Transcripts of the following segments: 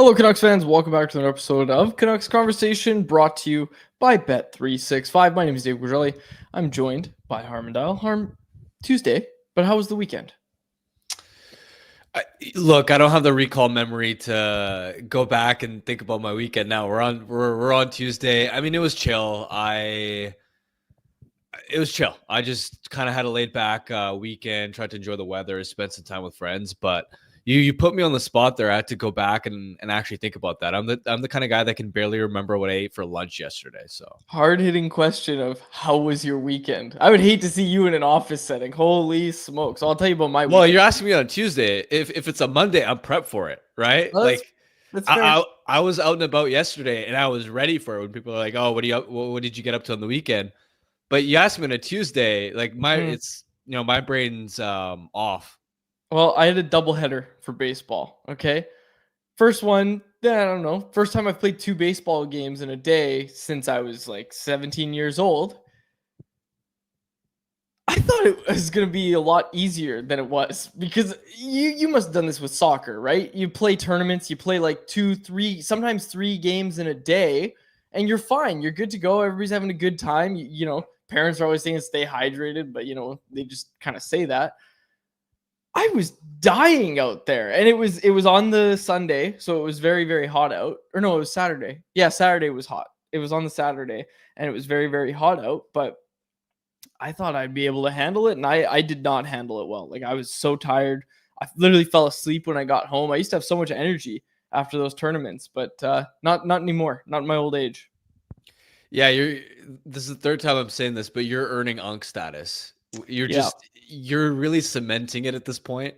Hello, Canucks fans. Welcome back to another episode of Canucks Conversation, brought to you by Bet365. My name is Dave Guerrelli. I'm joined by Harmon Dial. Harm, Tuesday, but how was the weekend? Look, I don't have the recall memory to go back and think about my weekend now. We're on Tuesday. I mean, it was chill. It was chill. I just kind of had a laid back weekend, tried to enjoy the weather, spend some time with friends, but you put me on the spot there. I had to go back and actually think about that. I'm the kind of guy that can barely remember what I ate for lunch yesterday. So Hard-hitting question of how was your weekend? I would hate to see you in an office setting. Holy smokes. I'll tell you about my weekend. Well, you're asking me on Tuesday. If it's a Monday, I'm prepped for it, right? Well, that's fair. I was out and about yesterday and I was ready for it when people are like, "Oh, what did you get up to on the weekend?" But you asked me on a Tuesday, like my brain's off. Well, I had a doubleheader for baseball, okay? First one, I don't know. First time I've played 2 baseball games in a day since I was like 17 years old. I thought it was going to be a lot easier than it was because you must have done this with soccer, right? You play tournaments, you play like 2, 3, sometimes 3 games in a day, and you're fine. You're good to go. Everybody's having a good time. You know, parents are always saying stay hydrated, but, you know, they just kind of say that. I was dying out there, and it was on the Sunday, so it was very, very hot out. Or no, it was Saturday. Yeah, Saturday was hot. It was on the Saturday, and it was very, very hot out, but I thought I'd be able to handle it, and I did not handle it well. Like, I was so tired. I literally fell asleep when I got home. I used to have so much energy after those tournaments, but not anymore. Not in my old age. Yeah, this is the third time I'm saying this, but you're earning UNC status. You're really cementing it at this point.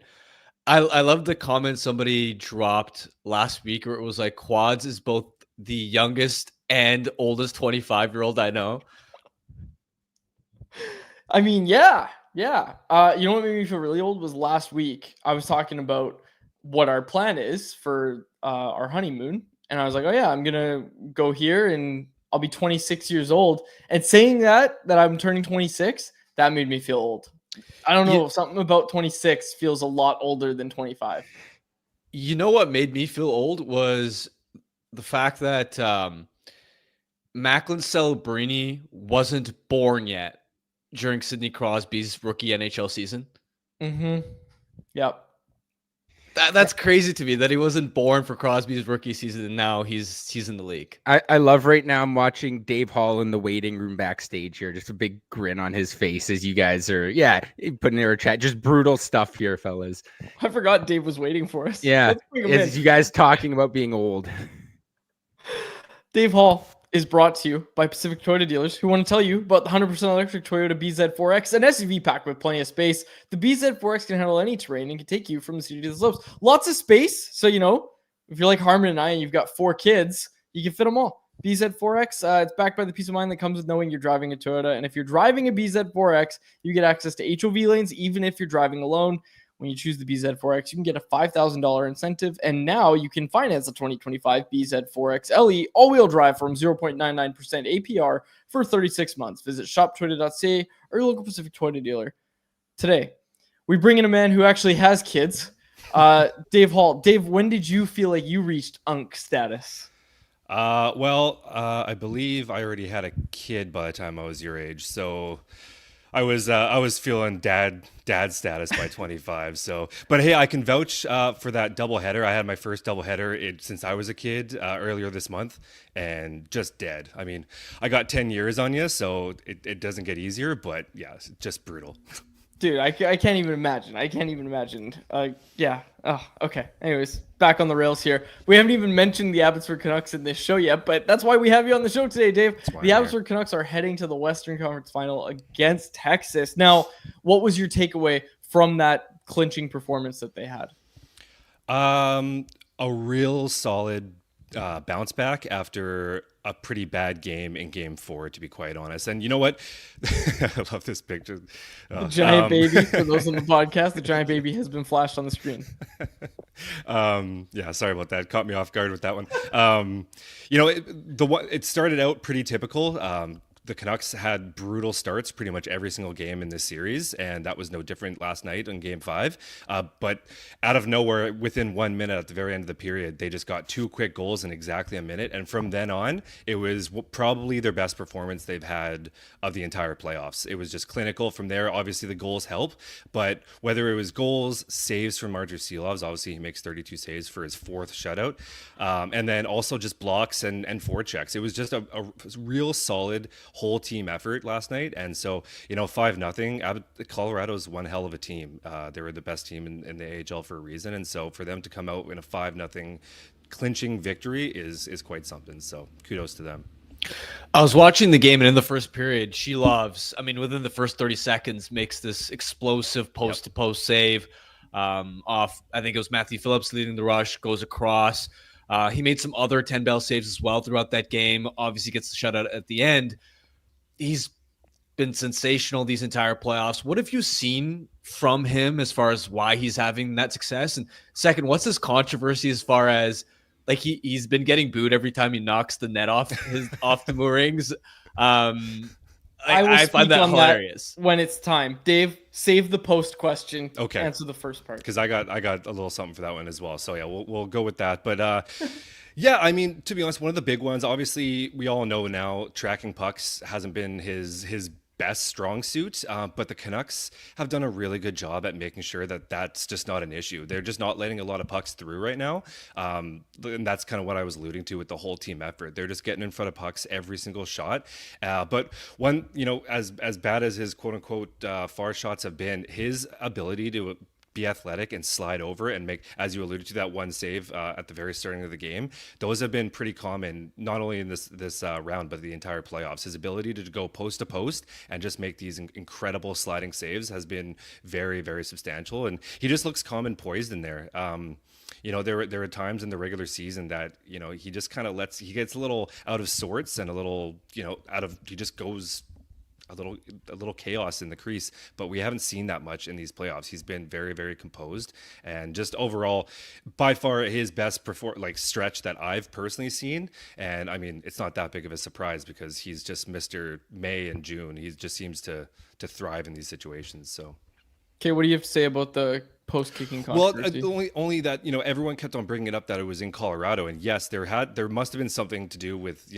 I love the comment somebody dropped last week where it was like Quads is both the youngest and oldest 25-year-old I know. I mean, yeah. You know what made me feel really old was last week. I was talking about what our plan is for our honeymoon, and I was like, "Oh yeah, I'm gonna go here, and I'll be 26 years old." And saying that I'm turning 26, that made me feel old. I don't know. Something about 26 feels a lot older than 25. You know what made me feel old was the fact that Macklin Celebrini wasn't born yet during Sidney Crosby's rookie NHL season. Mm-hmm. Yep. That's crazy to me that he wasn't born for Crosby's rookie season and now he's in the league. I love right now I'm watching Dave Hall in the waiting room backstage here. Just a big grin on his face as you guys are, putting in our chat. Just brutal stuff here, fellas. I forgot Dave was waiting for us. Yeah, as you guys talking about being old. Dave Hall is brought to you by Pacific Toyota dealers who want to tell you about the 100% electric Toyota BZ4X, an SUV packed with plenty of space. The BZ4X can handle any terrain and can take you from the city to the slopes. Lots of space, so you know, if you're like Harmon and I and you've got 4 kids, you can fit them all. BZ4X, it's backed by the peace of mind that comes with knowing you're driving a Toyota. And if you're driving a BZ4X, you get access to HOV lanes, even if you're driving alone. When you choose the BZ4X, you can get a $5,000 incentive, and now you can finance the 2025 BZ4X LE all-wheel drive from 0.99% APR for 36 months. Visit shoptoyota.ca or your local Pacific Toyota dealer today. We bring in a man who actually has kids, Dave Hall. Dave, when did you feel like you reached UNC status? I believe I already had a kid by the time I was your age, so I was feeling dad status by 25. So, but hey, I can vouch for that doubleheader. I had my first doubleheader since I was a kid earlier this month, and just dead. I mean, I got 10 years on you, so it doesn't get easier. But yeah, it's just brutal. Dude, I can't even imagine. Yeah. Oh, okay. Anyways, back on the rails here. We haven't even mentioned the Abbotsford Canucks in this show yet, but that's why we have you on the show today, Dave. The Abbotsford Canucks are heading to the Western Conference Final against Texas. Now, what was your takeaway from that clinching performance that they had? A real solid bounce back after a pretty bad game in Game 4, to be quite honest. And you know what? I love this picture. The giant baby. For those on the podcast, the giant baby has been flashed on the screen. Yeah, sorry about that. Caught me off guard with that one. It started out pretty typical. the Canucks had brutal starts pretty much every single game in this series, and that was no different last night in Game 5. But out of nowhere, within 1 minute at the very end of the period, they just got 2 quick goals in exactly a minute. And from then on, it was probably their best performance they've had of the entire playoffs. It was just clinical. From there, obviously the goals help, but whether it was goals, saves from Arjun Namala, obviously he makes 32 saves for his 4th shutout, and then also just blocks and forechecks. It was just a real solid whole team effort last night. And so, 5-0, Colorado's one hell of a team. They were the best team in the AHL for a reason. And so for them to come out in a 5-0 clinching victory is quite something. So kudos to them. I was watching the game, and in the first period, within the first 30 seconds, makes this explosive post-to-post save off, I think it was Matthew Phillips leading the rush, goes across. He made some other 10-bell saves as well throughout that game. Obviously gets the shutout at the end. He's been sensational these entire playoffs. What have you seen from him as far as why he's having that success? And second, what's his controversy as far as like he's been getting booed every time he knocks the net off the moorings? I find that hilarious. When it's time. Dave, save the post question. Okay. Answer the first part. Because I got a little something for that one as well. So yeah, we'll go with that. But yeah, I mean, to be honest, one of the big ones, obviously we all know now, tracking pucks hasn't been his best strong suit, but the Canucks have done a really good job at making sure that that's just not an issue. They're just not letting a lot of pucks through right now, and that's kind of what I was alluding to with the whole team effort. They're just getting in front of pucks every single shot. But one, as bad as his quote unquote far shots have been, his ability to be athletic and slide over and make, as you alluded to, that one save at the very starting of the game. Those have been pretty common, not only in this round, but the entire playoffs. His ability to go post to post and just make these incredible sliding saves has been very, very substantial. And he just looks calm and poised in there. There are times in the regular season that, he just kind of he gets a little out of sorts and a little, he just goes a little chaos in the crease, but we haven't seen that much in these playoffs. He's been very, very composed, and just overall, by far his best stretch that I've personally seen. And I mean, it's not that big of a surprise because he's just Mr. May and June. He just seems to thrive in these situations. So, okay, what do you have to say about the post-kicking controversy? Well, only that everyone kept on bringing it up that it was in Colorado, and yes, there must have been something to do with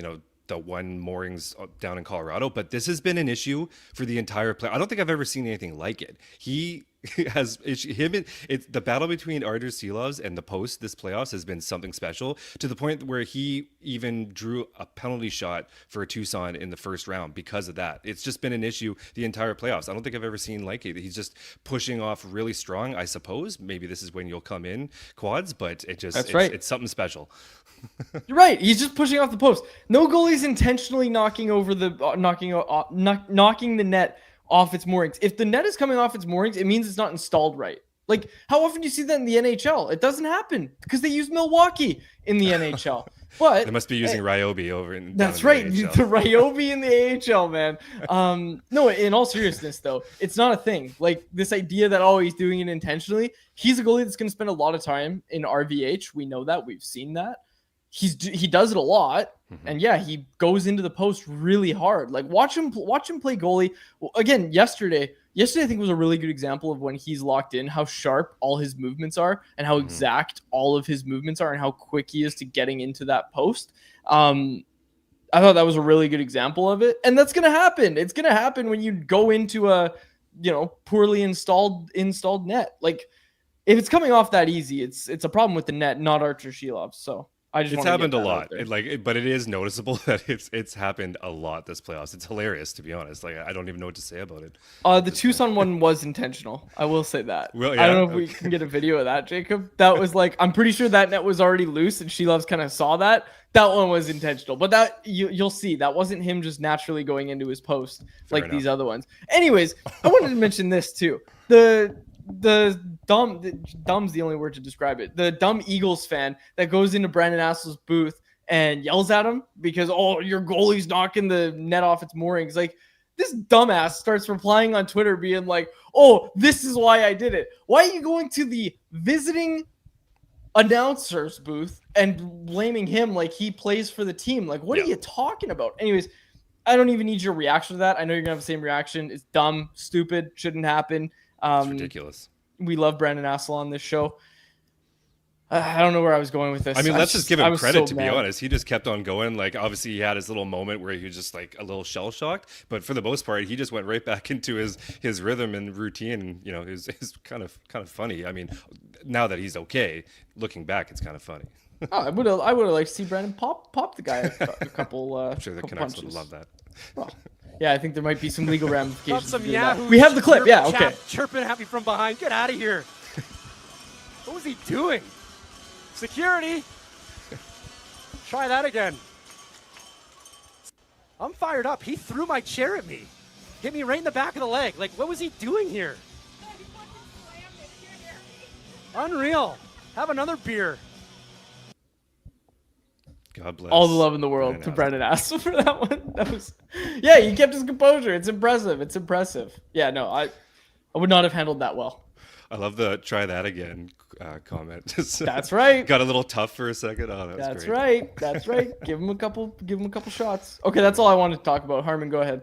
the one moorings down in Colorado, but this has been an issue for the entire play. I don't think I've ever seen anything like it. He has the battle between Arjun Namala and the post this playoffs has been something special, to the point where he even drew a penalty shot for Tucson in the first round because of that. It's just been an issue the entire playoffs. I don't think I've ever seen like it. He's just pushing off really strong. I suppose maybe this is when you'll come in, Quads, but it's something special. You're right. He's just pushing off the post. No goalie's intentionally knocking the net off its moorings. If the net is coming off its moorings, it means it's not installed right. Like, how often do you see that in the NHL? It doesn't happen because they use Milwaukee in the NHL. But they must be using Ryobi over in. That's right, the Ryobi in the AHL, man. No, in all seriousness, though, it's not a thing. Like this idea that he's doing it intentionally. He's a goalie that's going to spend a lot of time in RVH. We know that. We've seen that. He does it a lot, and yeah, he goes into the post really hard. Like watch him play goalie. Well, again, yesterday I think was a really good example of when he's locked in, how sharp all his movements are, and how exact all of his movements are, and how quick he is to getting into that post. I thought that was a really good example of it, and that's gonna happen. It's gonna happen when you go into a poorly installed net. Like if it's coming off that easy, it's a problem with the net, not Archer Sheilov. So. It's happened a lot. But it is noticeable that it's happened a lot this playoffs. It's hilarious, to be honest. Like I don't even know what to say about it. The Tucson one was intentional. I will say that. Well, yeah, I don't know if we can get a video of that, Jacob. That was I'm pretty sure that net was already loose, and Sheilov's kind of saw that. That one was intentional, but that you'll see that wasn't him just naturally going into his post these other ones. Anyways, I wanted to mention this too. Dumb's the only word to describe it. The dumb Eagles fan that goes into Brandon Assel's booth and yells at him because, your goalie's knocking the net off its moorings. Like this dumbass starts replying on Twitter being like, this is why I did it. Why are you going to the visiting announcer's booth and blaming him like he plays for the team? Like, what are you talking about? Anyways, I don't even need your reaction to that. I know you're gonna have the same reaction. It's dumb, stupid, shouldn't happen. It's ridiculous. We love Brandon Assel on this show. I don't know where I was going with this. I mean, let's just give him credit, so to be honest. He just kept on going. Like, obviously, he had his little moment where he was just like a little shell shocked, but for the most part, he just went right back into his rhythm and routine. And you know, it's kind of funny. I mean, now that he's okay, looking back, it's kind of funny. I would have liked to see Brandon pop the guy a couple. I'm sure the couple Canucks punches. would love that. Well, yeah, I think there might be some legal ramifications. Some to doing that. Yahoo We have the clip. Yeah, chirp- okay. Chirping at me from behind. Get out of here. What was he doing? Security. Try that again. I'm fired up. He threw my chair at me. Hit me right in the back of the leg. Like, what was he doing here? Unreal. Have another beer. God bless. All the love in the world to Brandon Assel for that one. That was, yeah, he kept his composure. It's impressive. It's impressive. Yeah, no, I would not have handled that well. I love the try that again comment. That's right. Got a little tough for a second. Oh, that was That's great. right. That's right. Give him a couple shots. Okay, that's all I wanted to talk about. Harmon, go ahead.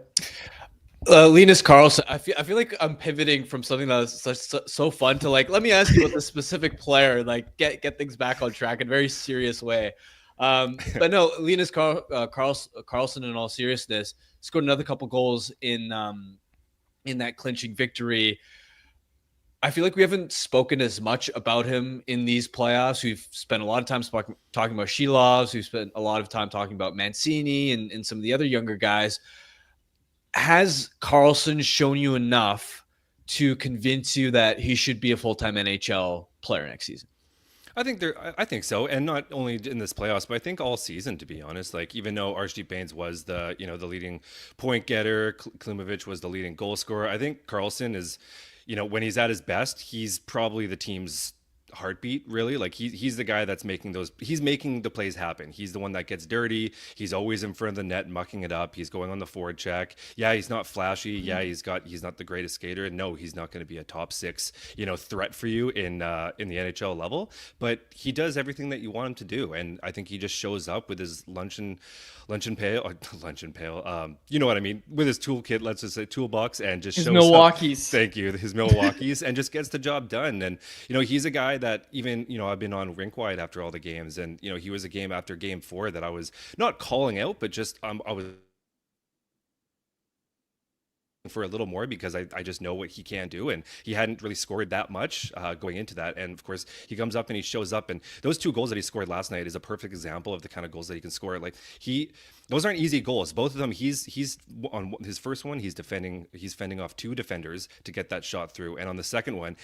Linus Karlsson. I feel like I'm pivoting from something that was so fun to like, let me ask you about the specific player and like get things back on track in a very serious way. But no, Linus Karlsson, in all seriousness, scored another couple goals in that clinching victory. I feel like we haven't spoken as much about him in these playoffs. We've spent a lot of time talking about Sheil. We've spent a lot of time talking about Mancini and some of the other younger guys. Has Karlsson shown you enough to convince you that he should be a full-time NHL player next season? I think so, and not only in this playoffs, but I think all season. To be honest, like even though Archie Baines was the leading point getter, Klimovich was the leading goal scorer. I think Karlsson is, when he's at his best, he's probably the team's heartbeat, really. Like he's the guy that's making the plays happen. He's the one that gets dirty. He's always in front of the net mucking it up. He's going on the forward check. Yeah, he's not flashy. Yeah, he's not the greatest skater. And no, he's not going to be a top six threat for you in the NHL level, but he does everything that you want him to do. And I think he just shows up with his lunch and pail, you know what I mean, with his toolkit, let's just say toolbox, and just His shows Milwaukee's. up. Thank you, his Milwaukee's, and just gets the job done. And he's a guy that even I've been on rink wide after all the games, and he was a game after game 4 that I was not calling out, but just I was for a little more because I just know what he can do, and he hadn't really scored that much going into that. And of course he comes up and he shows up, and those 2 goals that he scored last night is a perfect example of the kind of goals that he can score. Like those aren't easy goals. Both of them, he's on his first one, he's fending off 2 defenders to get that shot through, and on the second one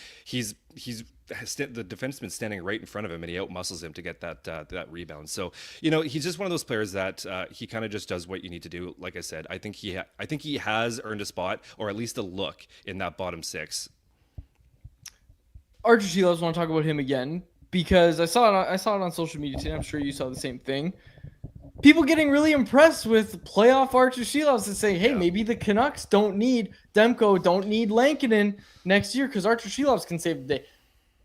the defenseman standing right in front of him, and he outmuscles him to get that rebound. So he's just one of those players that he kind of just does what you need to do. Like I said, I think he has earned a spot, or at least a look, in that bottom 6. Archer Sheil, want to talk about him again because I saw it on social media today. I'm sure you saw the same thing. People getting really impressed with playoff Archer Sheil and saying, hey, maybe the Canucks don't need Demko, don't need Lankinen next year because Archer Sheil can save the day.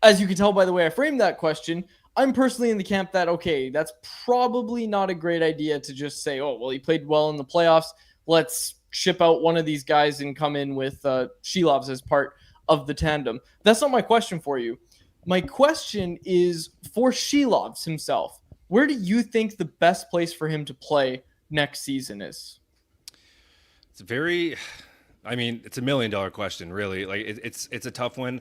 As you can tell by the way I framed that question, I'm personally in the camp that, okay, that's probably not a great idea to just say, oh, well, he played well in the playoffs. Let's ship out one of these guys and come in with Sheilovs as part of the tandem. That's not my question for you. My question is for Sheilovs himself. Where do you think the best place for him to play next season is? It's it's a $1 million question, really. Like it's a tough one.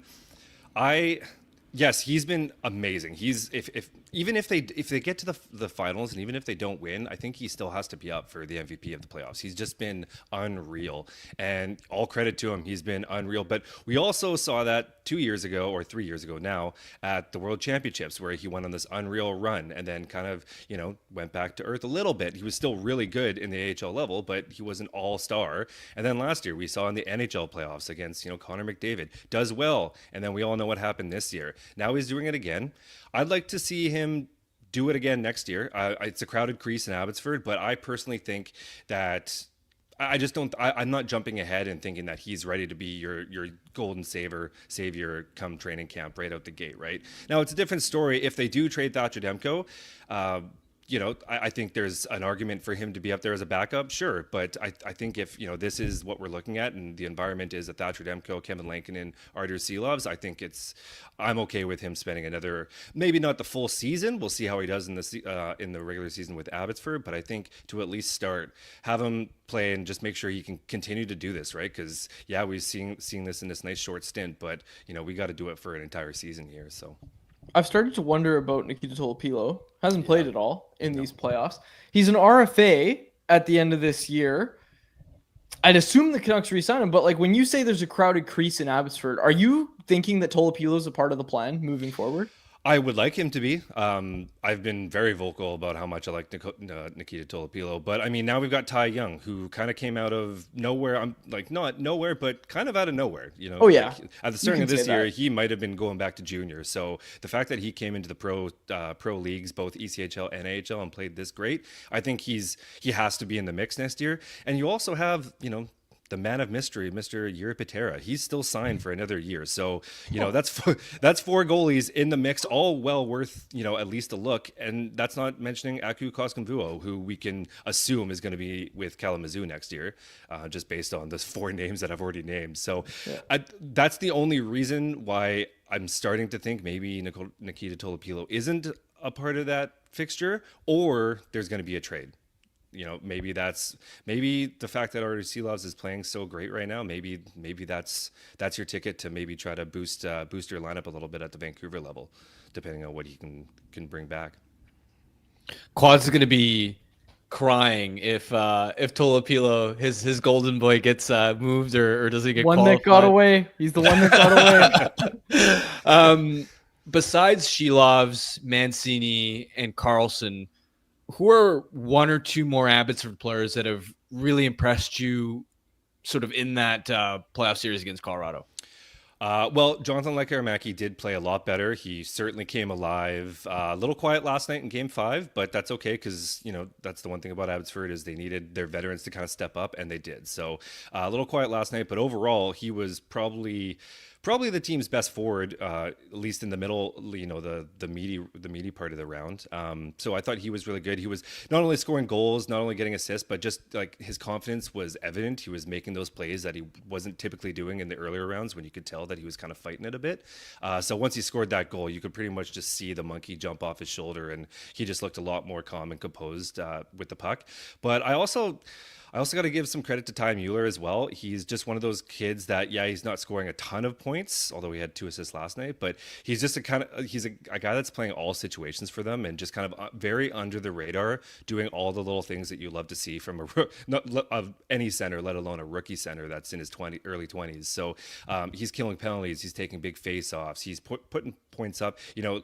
Yes, he's been amazing. He's even if they get to the finals, and even if they don't win, I think he still has to be up for the MVP of the playoffs. He's just been unreal, and all credit to him. He's been unreal. But we also saw that 2 years ago, or 3 years ago now, at the World Championships, where he went on this unreal run and then kind of went back to earth a little bit. He was still really good in the AHL level, but he was an all-star. And then last year we saw in the NHL playoffs against Connor McDavid, does well, and then we all know what happened this year. Now he's doing it again. I'd like to see him do it again next year. It's a crowded crease in Abbotsford, but I personally think that I'm not jumping ahead and thinking that he's ready to be your golden savior come training camp right out the gate, right? Now, it's a different story if they do trade Thatcher Demko. I think there's an argument for him to be up there as a backup, sure. But I think if, this is what we're looking at and the environment is a Thatcher Demko, Kevin Lankinen, Artur Silovs, I think I'm okay with him spending another, maybe not the full season. We'll see how he does in the regular season with Abbotsford. But I think to at least start, have him play and just make sure he can continue to do this, right? Because, yeah, we've seen this in this nice short stint, but, we got to do it for an entire season here, so. I've started to wonder about Nikita Tolopilo. Hasn't played at all in these playoffs. He's an RFA at the end of this year. I'd assume the Canucks re-sign him, but like when you say there's a crowded crease in Abbotsford, are you thinking that Tolopilo is a part of the plan moving forward? I would like him to be. I've been very vocal about how much I like Nikita Tolopilo, but I mean, now we've got Ty Young, who kind of came out of nowhere. I'm like, not nowhere, but kind of out of nowhere. Oh yeah. Like, at the start of this year, he might have been going back to junior. So the fact that he came into the pro leagues, both ECHL and AHL, and played this great, I think he has to be in the mix next year. And you also have, the man of mystery, Mr. Yuri Patera. He's still signed for another year. So, that's four goalies in the mix, all well worth, at least a look. And that's not mentioning Aku Koskenvuo, who we can assume is going to be with Kalamazoo next year, just based on those four names that I've already named. So that's the only reason why I'm starting to think maybe Nikita Tolopilo isn't a part of that fixture, or there's going to be a trade. Maybe the fact that Artur Silovs is playing so great right now. Maybe that's your ticket to maybe try to boost your lineup a little bit at the Vancouver level, depending on what he can bring back. Quad's going to be crying if Tolopilo, his golden boy, gets moved or doesn't get one qualified. That got away. He's the one that got away. Besides Sheilovs, Mancini, and Carlson, who are one or two more Abbotsford players that have really impressed you sort of in that playoff series against Colorado? Well, Jonathan Lekaramäki did play a lot better. He certainly came alive. A little quiet last night in Game 5, but that's okay because, that's the one thing about Abbotsford is they needed their veterans to kind of step up, and they did. So a little quiet last night, but overall, he was probably the team's best forward, at least in the middle, the meaty part of the round. So I thought he was really good. He was not only scoring goals, not only getting assists, but just like his confidence was evident. He was making those plays that he wasn't typically doing in the earlier rounds when you could tell that he was kind of fighting it a bit. So once he scored that goal, you could pretty much just see the monkey jump off his shoulder, and he just looked a lot more calm and composed with the puck. But I also got to give some credit to Ty Mueller as well. He's just one of those kids that, he's not scoring a ton of points, although he had 2 assists last night, but he's just a guy that's playing all situations for them and just kind of very under the radar, doing all the little things that you love to see from of any center, let alone a rookie center that's in his early 20s. So he's killing penalties. He's taking big face-offs. He's putting points up.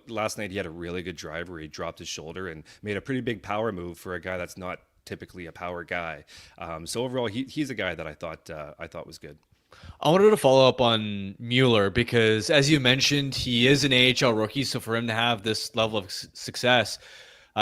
Last night he had a really good drive where he dropped his shoulder and made a pretty big power move for a guy that's not typically a power guy. So overall, he's a guy that I thought was good. I wanted to follow up on Mueller because, as you mentioned, he is an AHL rookie. So for him to have this level of success,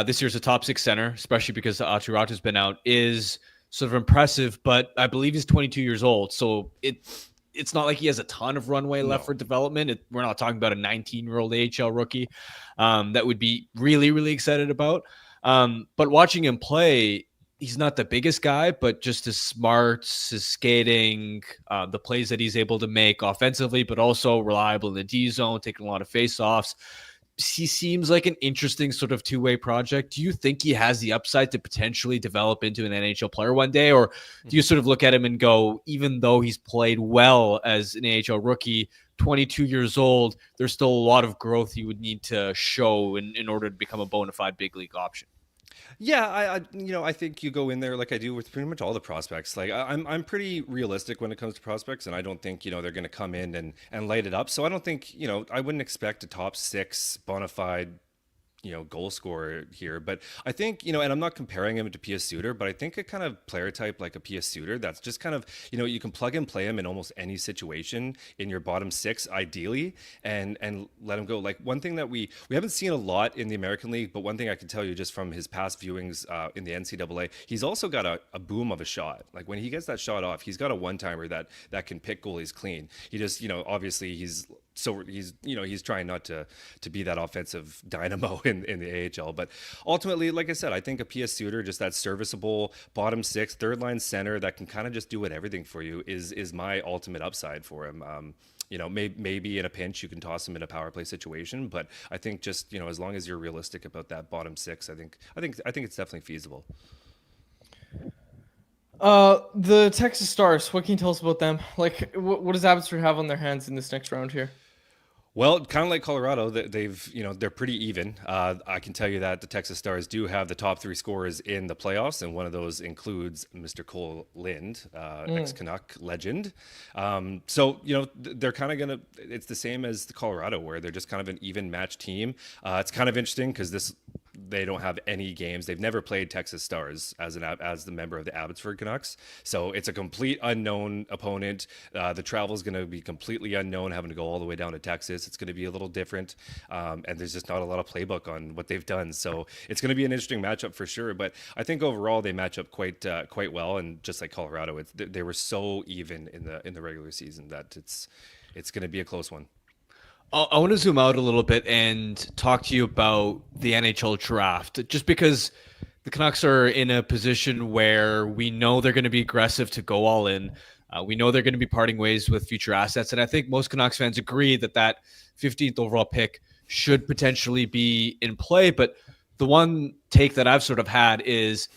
this year's a top 6 center, especially because Aturatu's been out, is sort of impressive. But I believe he's 22 years old. So it's not like he has a ton of runway left for development. We're not talking about a 19-year-old AHL rookie that would be really, really excited about. But watching him play, he's not the biggest guy, but just his smarts, his skating, the plays that he's able to make offensively, but also reliable in the D zone, taking a lot of face-offs. He seems like an interesting sort of two-way project. Do you think he has the upside to potentially develop into an NHL player one day? Or do you sort of look at him and go, even though he's played well as an AHL rookie, 22 years old, there's still a lot of growth he would need to show in order to become a bona fide big league option? Yeah, I think you go in there like I do with pretty much all the prospects. Like I'm pretty realistic when it comes to prospects, and I don't think they're going to come in and light it up. So I don't think I wouldn't expect a top 6 bona fide goal scorer here. But I think, and I'm not comparing him to P.S. Suter, but I think a kind of player type like a P.S. Suter that's just kind of, you can plug and play him in almost any situation in your bottom 6, ideally, and let him go. Like one thing that we haven't seen a lot in the American League, but one thing I can tell you just from his past viewings in the NCAA, he's also got a boom of a shot. Like when he gets that shot off, he's got a one-timer that can pick goalies clean. He just, obviously he's so he's trying not to be that offensive dynamo in the AHL. But ultimately, like I said, I think a PS Suter, just that serviceable bottom six, third line center that can kind of just do everything for you is my ultimate upside for him. Maybe in a pinch you can toss him in a power play situation, but I think just as long as you're realistic about that bottom six, I think it's definitely feasible. The Texas Stars, what can you tell us about them? Like, what does Abbotsford have on their hands in this next round here? Well, kind of like Colorado, they're pretty even. I can tell you that the Texas Stars do have the top 3 scorers in the playoffs, and one of those includes Mr. Cole Lind, ex-Canuck legend. So they're kind of gonna. It's the same as the Colorado, where they're just kind of an even match team. It's kind of interesting because they don't have any games. They've never played Texas Stars as the member of the Abbotsford Canucks. So it's a complete unknown opponent. The travel is going to be completely unknown, having to go all the way down to Texas. It's going to be a little different. And there's just not a lot of playbook on what they've done. So it's going to be an interesting matchup for sure. But I think overall they match up quite well. And just like Colorado, they were so even in the regular season that it's going to be a close one. I want to zoom out a little bit and talk to you about the NHL draft, just because the Canucks are in a position where we know they're going to be aggressive to go all in. We know they're going to be parting ways with future assets. And I think most Canucks fans agree that 15th overall pick should potentially be in play. But the one take that I've sort of had is,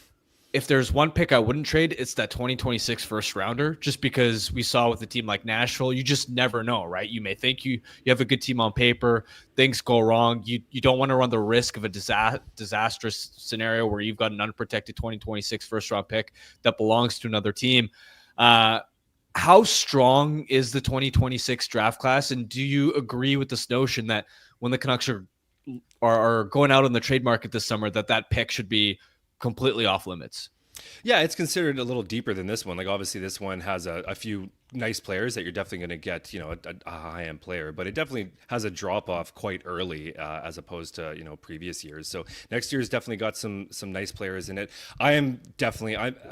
if there's one pick I wouldn't trade, it's that 2026 first rounder, just because we saw with a team like Nashville, you just never know, right? You may think you have a good team on paper, things go wrong. You don't want to run the risk of a disastrous scenario where you've got an unprotected 2026 first round pick that belongs to another team. How strong is the 2026 draft class? And do you agree with this notion that when the Canucks are going out on the trade market this summer, that pick should be completely off limits? Yeah, it's considered a little deeper than this one. Like, obviously this one has a few nice players that you're definitely going to get, a high-end player, but it definitely has a drop-off quite early as opposed to, previous years. So next year's definitely got some nice players in it.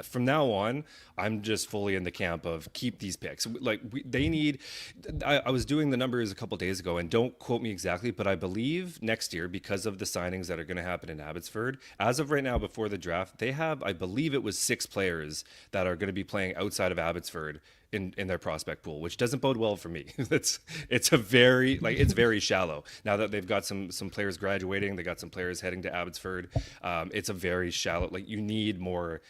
From now on, I'm just fully in the camp of keep these picks. Like, I was doing the numbers a couple days ago, and don't quote me exactly, but I believe next year, because of the signings that are going to happen in Abbotsford, as of right now before the draft, they have, I believe it was 6 players that are going to be playing outside of Abbotsford in their prospect pool, which doesn't bode well for me. It's very shallow. Now that they've got some players graduating, they got some players heading to Abbotsford. It's a very shallow, like, you need more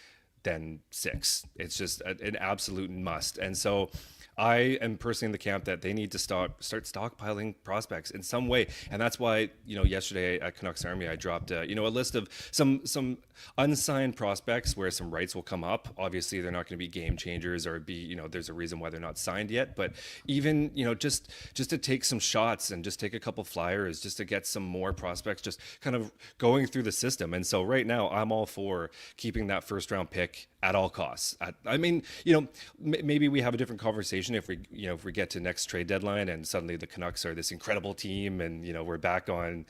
than 6. It's just an absolute must. And so I am personally in the camp that they need to start stockpiling prospects in some way. And that's why, yesterday at Canucks Army, I dropped a list of some unsigned prospects where some rights will come up. Obviously, they're not going to be game changers or be, there's a reason why they're not signed yet. But even, just to take some shots and just take a couple flyers just to get some more prospects, just kind of going through the system. And so right now, I'm all for keeping that first round pick at all costs. Maybe we have a different conversation if we get to next trade deadline and suddenly the Canucks are this incredible team and we're back on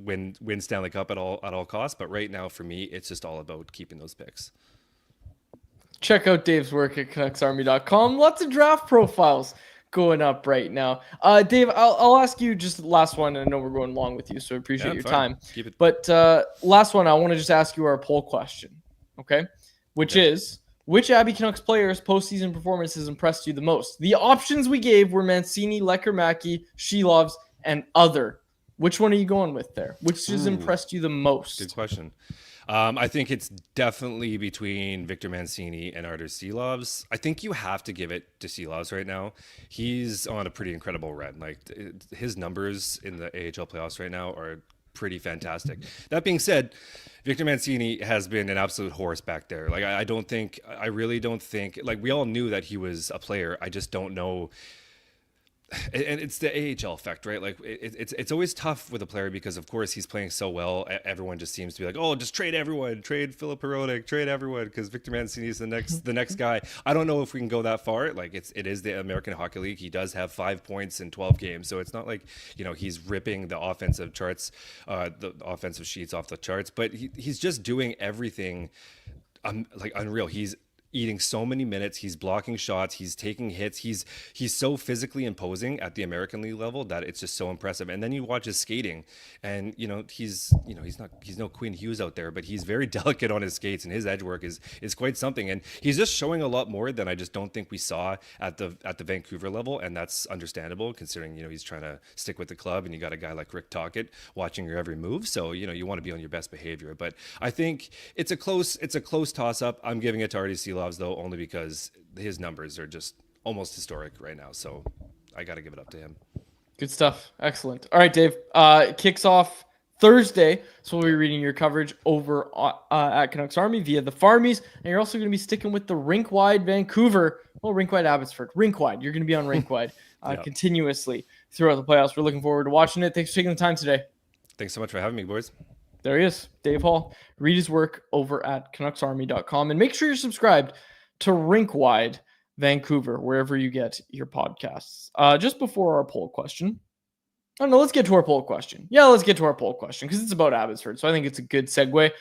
win Stanley Cup at all costs. But right now for me, it's just all about keeping those picks. Check out Dave's work at CanucksArmy.com. Lots of draft profiles going up right now. Dave, I'll ask you just the last one. I know we're going long with you, so I appreciate your time. Keep it. But last one, I want to just ask you our poll question, okay? Which is, which Abbey Canucks players' postseason performance has impressed you the most? The options we gave were Mancini, Lecker-Mackey, Sheil, and other. Which one are you going with there? Which has impressed you the most? Good question. I think it's definitely between Victor Mancini and Artur Silovs. I think you have to give it to Silovs right now. He's on a pretty incredible run. Like, his numbers in the AHL playoffs right now are pretty fantastic. That being said, Victor Mancini has been an absolute horse back there. Like, I really don't think, like, we all knew that he was a player. I just don't know. And it's the AHL effect, right? Like, it's always tough with a player because, of course, he's playing so well. Everyone just seems to be like, oh, just trade everyone, trade Filip Hronek, trade everyone, because Victor Mancini is the next guy. I don't know if we can go that far. Like, it is the American Hockey League. He does have 5 points in 12 games, so it's not like he's ripping the offensive charts, the offensive sheets off the charts. But he's just doing everything, like, unreal. He's eating so many minutes. He's blocking shots. He's taking hits. He's so physically imposing at the American League level that it's just so impressive. And then you watch his skating, and he's no Quinn Hughes out there, but he's very delicate on his skates, and his edge work is quite something. And he's just showing a lot more than I just don't think we saw at the Vancouver level, and that's understandable considering he's trying to stick with the club, and you got a guy like Rick Tocchet watching your every move. So you want to be on your best behavior. But I think it's a close toss up. I'm giving it to Artie Seelovs though, only because his numbers are just almost historic right now. So I got to give it up to him. Good stuff. Excellent. All right, Dave. Kicks off Thursday, so we'll be reading your coverage over at Canucks Army via the Farmies, and you're also going to be sticking with the rink-wide Vancouver, rink-wide Abbotsford, rink-wide. You're going to be on rink-wide continuously throughout the playoffs. We're looking forward to watching it. Thanks for taking the time today. Thanks so much for having me, boys. There he is, Dave Hall. Read his work over at CanucksArmy.com, and make sure you're subscribed to Rink-Wide Vancouver, wherever you get your podcasts. Just before our poll question. Oh, no, let's get to our poll question. Yeah, let's get to our poll question because it's about Abbotsford, so I think it's a good segue.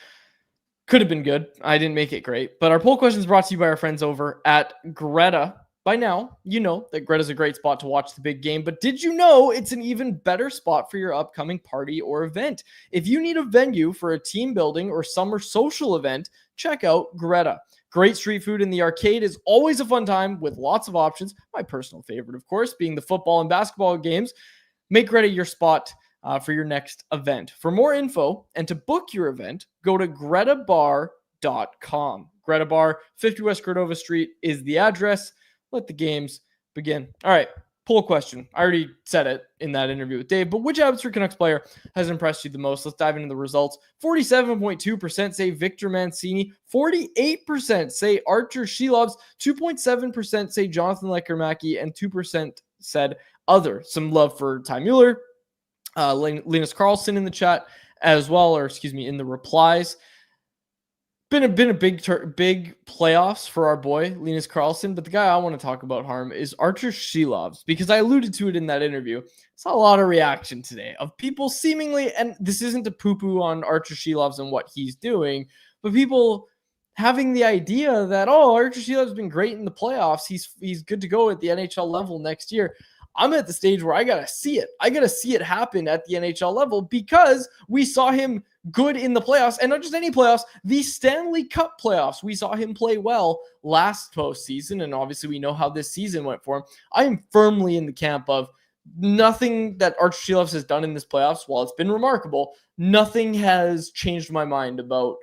Could have been good. I didn't make it great. But our poll question is brought to you by our friends over at Greta. By now, you know that Greta's a great spot to watch the big game, but did you know it's an even better spot for your upcoming party or event? If you need a venue for a team building or summer social event, check out Greta. Great street food in the arcade is always a fun time with lots of options. My personal favorite, of course, being the football and basketball games. Make Greta your spot for your next event. For more info and to book your event, go to gretabar.com. Greta Bar, 50 West Cordova Street is the address. Let the games begin. All right, poll question. I already said it in that interview with Dave, but which Abbotsford Canucks player has impressed you the most? Let's dive into the results. 47.2% say Victor Mancini. 48% say Archer Sheil. 2.7% say Jonathan Lekkerimäki, and 2% said other. Some love for Ty Mueller. Linus Karlsson in the chat as well, or excuse me, in the replies. Been a big playoffs for our boy Linus Karlsson, but the guy I want to talk about, Harm, is Archer Sheil, because I alluded to it in that interview. Saw a lot of reaction today of people seemingly, and this isn't to poo-poo on Archer Sheil and what he's doing, but people having the idea that Archer Sheil has been great in the playoffs. He's good to go at the NHL level next year. I'm at the stage where I got to see it. I got to see it happen at the NHL level because we saw him good in the playoffs, and not just any playoffs, the Stanley Cup playoffs. We saw him play well last postseason, and obviously we know how this season went for him. I am firmly in the camp of nothing that Archer Sheil has done in this playoffs, while it's been remarkable, nothing has changed my mind about,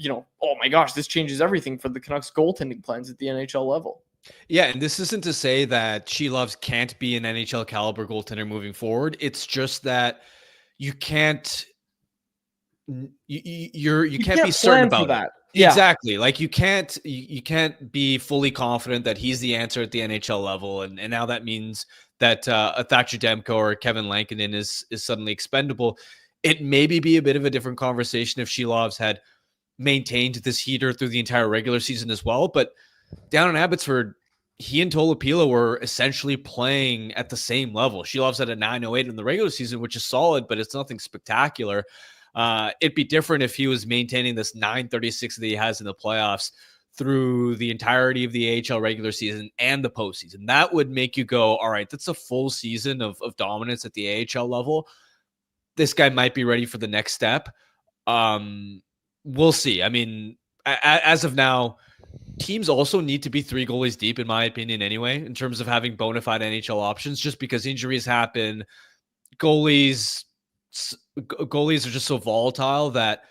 oh my gosh, this changes everything for the Canucks goaltending plans at the NHL level. Yeah, and this isn't to say that Sheil can't be an NHL caliber goaltender moving forward. It's just that you can't can't be certain about that. Yeah. Exactly. Like you can't be fully confident that he's the answer at the NHL level, and now that means that a Thatcher Demko or Kevin Lankinen is suddenly expendable. It maybe be a bit of a different conversation if Sheil had maintained this heater through the entire regular season as well, but down in Abbotsford, he and Tolopila were essentially playing at the same level. Sheilov's at a 908 in the regular season, which is solid, but it's nothing spectacular. It'd be different if he was maintaining this 936 that he has in the playoffs through the entirety of the AHL regular season and the postseason. That would make you go, all right, that's a full season of dominance at the AHL level. This guy might be ready for the next step. We'll see. I mean, as of now, teams also need to be 3 goalies deep, in my opinion, anyway, in terms of having bona fide NHL options, just because injuries happen. Goalies are just so volatile that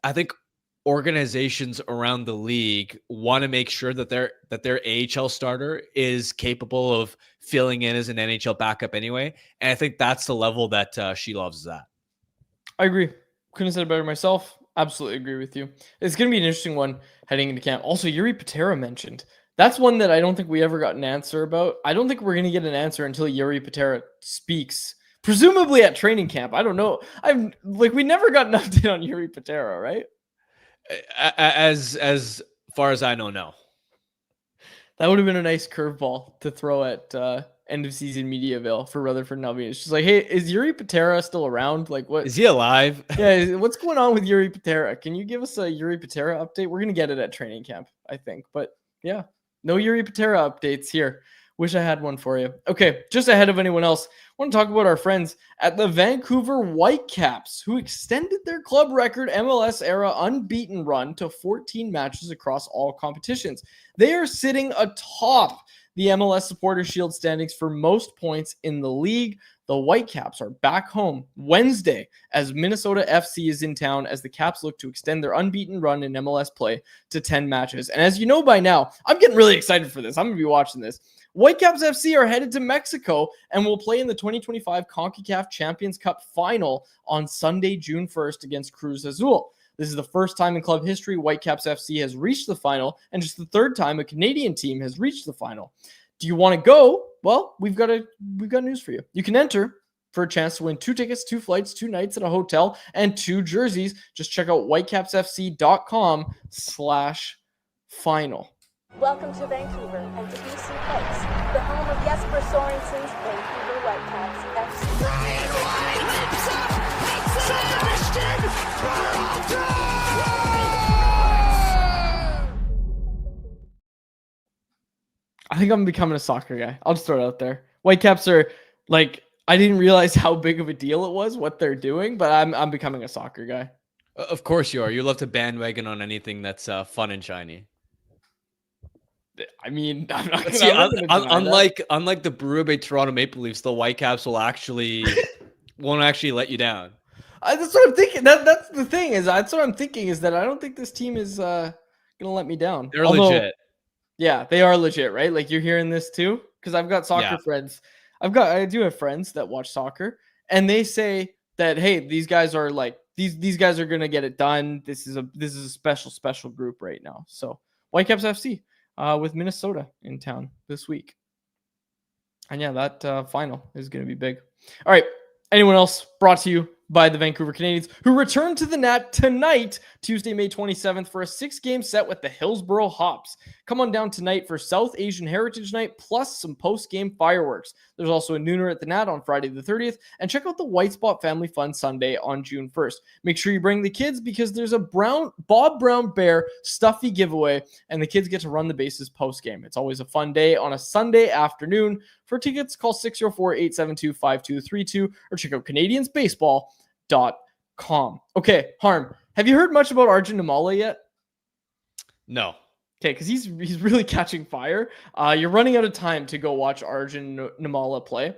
I think organizations around the league want to make sure that their AHL starter is capable of filling in as an NHL backup anyway. And I think that's the level that Sheil is at. I agree. Couldn't have said it better myself. Absolutely agree with you. It's going to be an interesting one heading into camp. Also, Jiri Patera mentioned. That's one that I don't think we ever got an answer about. I don't think we're going to get an answer until Jiri Patera speaks, presumably at training camp. I don't know. We never got an update on Jiri Patera, right? As far as I know, no. That would have been a nice curveball to throw at end of season media avail for Rutherford and Albion. It's just like, hey, is Jiri Patera still around? Like, what is he alive? Yeah, what's going on with Jiri Patera? Can you give us a Jiri Patera update? We're gonna get it at training camp, I think, but Yeah. No Yuri Patera updates here. Wish I had one for you. Okay, just ahead of anyone else, I want to talk about our friends at the Vancouver Whitecaps, who extended their club record MLS era unbeaten run to 14 matches across all competitions. They are sitting atop the MLS Supporters Shield standings for most points in the league. The Whitecaps are back home Wednesday as Minnesota FC is in town as the Caps look to extend their unbeaten run in MLS play to 10 matches. And as you know by now, I'm getting really excited for this. I'm going to be watching this. Whitecaps FC are headed to Mexico and will play in the 2025 CONCACAF Champions Cup final on Sunday, June 1st against Cruz Azul. This is the first time in club history Whitecaps FC has reached the final, and just the third time a Canadian team has reached the final. Do you want to go? Well, we've got news for you. You can enter for a chance to win 2 tickets, 2 flights, 2 nights at a hotel, and 2 jerseys. Just check out whitecapsfc.com/final. Welcome to Vancouver and to BC Place, the home of Jesper Sorensen's Vancouver Whitecaps FC. Brian White leaps up, Sebastian I think I'm becoming a soccer guy. I'll just throw it out there. Whitecaps are like, I didn't realize how big of a deal it was, what they're doing, but I'm becoming a soccer guy. Of course you are. You love to bandwagon on anything that's fun and shiny. I mean, I'm not gonna, See, I'm not gonna deny that. unlike the Blue Bay Toronto Maple Leafs, the Whitecaps won't actually let you down. That's what I'm thinking. That's the thing is that's what I'm thinking is that I don't think this team is gonna let me down. They're legit. Yeah, they are legit, right? Like you're hearing this too, because I've got soccer friends. I do have friends that watch soccer, and they say that hey, these guys are like these guys are gonna get it done. This is a special group right now. So Whitecaps FC with Minnesota in town this week, and yeah, that final is gonna be big. All right, anyone else? Brought to you by the Vancouver Canadians, who return to the Nat tonight, Tuesday, May 27th, for a 6-game set with the Hillsborough Hops. Come on down tonight for South Asian Heritage Night, plus some post-game fireworks. There's also a nooner at the Nat on Friday the 30th, and check out the White Spot Family Fun Sunday on June 1st. Make sure you bring the kids because there's a Bob Brown Bear stuffy giveaway, and the kids get to run the bases post-game. It's always a fun day on a Sunday afternoon. For tickets, call 604-872-5232 or check out CanadiansBaseball.com. Okay, Harm, have you heard much about Arjun Namala yet? No. Okay, because he's really catching fire. You're running out of time to go watch Arjun Namala play.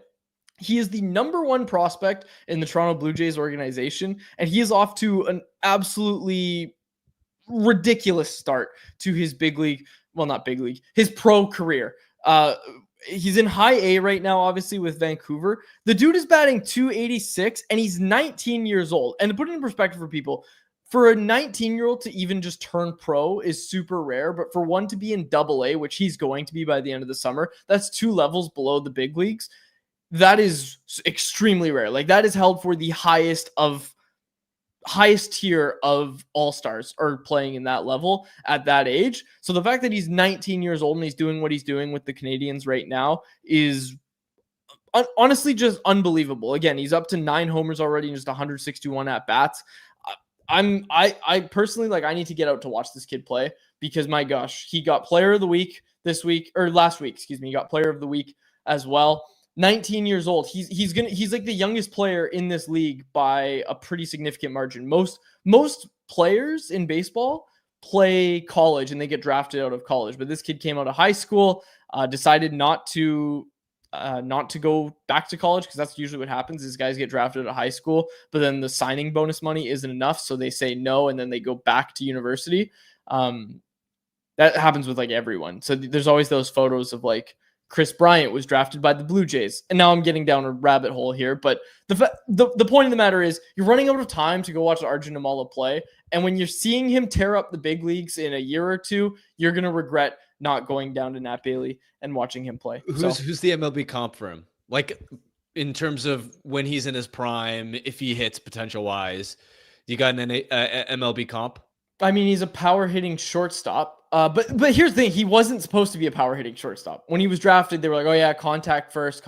He is the #1 prospect in the Toronto Blue Jays organization, and he is off to an absolutely ridiculous start to his his pro career. He's in high A right now, obviously, with Vancouver. The dude is batting .286, and he's 19 years old. And to put it in perspective for people, for a 19-year-old to even just turn pro is super rare. But for one to be in AA, which he's going to be by the end of the summer, that's 2 levels below the big leagues. That is extremely rare. Like, that is held for the highest tier of all-stars are playing in that level at that age. So the fact that he's 19 years old and he's doing what he's doing with the Canadians right now is honestly just unbelievable. Again, he's up to 9 homers already and just 161 at bats. I personally, like, I need to get out to watch this kid play because my gosh, he got player of the week last week, he got player of the week as well. 19 years old. He's like the youngest player in this league by a pretty significant margin. Most players in baseball play college and they get drafted out of college, but this kid came out of high school, decided not to go back to college because that's usually what happens is guys get drafted out of high school, but then the signing bonus money isn't enough, so they say no and then they go back to university. That happens with like everyone. So there's always those photos of like Chris Bryant was drafted by the Blue Jays. And now I'm getting down a rabbit hole here. But the point of the matter is you're running out of time to go watch Arjun Namala play. And when you're seeing him tear up the big leagues in a year or two, you're going to regret not going down to Nat Bailey and watching him play. Who's the MLB comp for him? Like in terms of when he's in his prime, if he hits potential wise, you got an MLB comp? I mean, he's a power hitting shortstop. But here's the thing. He wasn't supposed to be a power hitting shortstop. When he was drafted, they were like, oh yeah, contact first.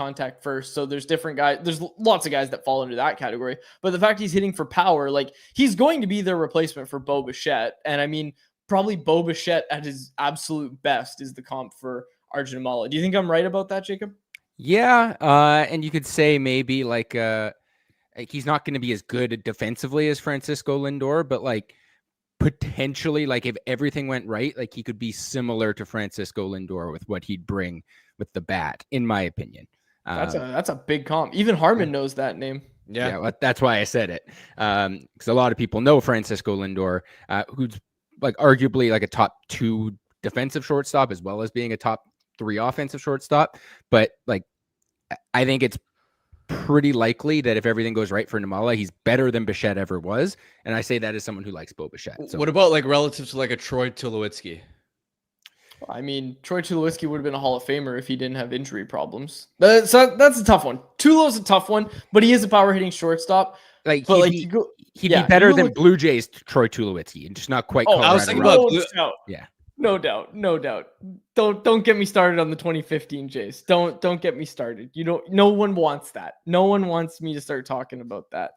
So there's different guys. There's lots of guys that fall into that category. But the fact he's hitting for power, like he's going to be their replacement for Bo Bichette. And I mean, probably Bo Bichette at his absolute best is the comp for Arjun Namala. Do you think I'm right about that, Jacob? Yeah, and you could say maybe like he's not going to be as good defensively as Francisco Lindor, but like potentially, like if everything went right, like he could be similar to Francisco Lindor with what he'd bring with the bat, in my opinion. That's a big comp. Even Harmon knows that name. Yeah. Well, that's why I said it. Because a lot of people know Francisco Lindor, who's like arguably like a top 2 defensive shortstop as well as being a top 3 offensive shortstop. But like, I think it's pretty likely that if everything goes right for Namala, he's better than Bichette ever was. And I say that as someone who likes Bo Bichette. So What about like relative to like a Troy Tulowitzki? I mean, Troy Tulowitzki would have been a Hall of Famer if he didn't have injury problems. So that's a tough one. Tulo's a tough one, but he is a power hitting shortstop. like But he'd he'd be better than Blue Jays Troy Tulowitzki, and just not quite. Oh, Colorado I was thinking Rockies. about doubt. No doubt. Don't get me started on the 2015 Jays. Don't get me started. No one wants that. No one wants me to start talking about that.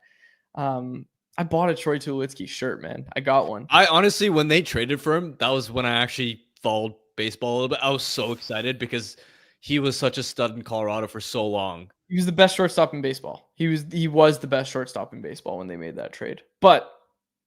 I bought a Troy Tulowitzki shirt, man. I got one. I honestly, when they traded for him, that was when I actually followed baseball a little bit. I was so excited because he was such a stud in Colorado for so long. He was the best shortstop in baseball. He was the best shortstop in baseball when they made that trade. But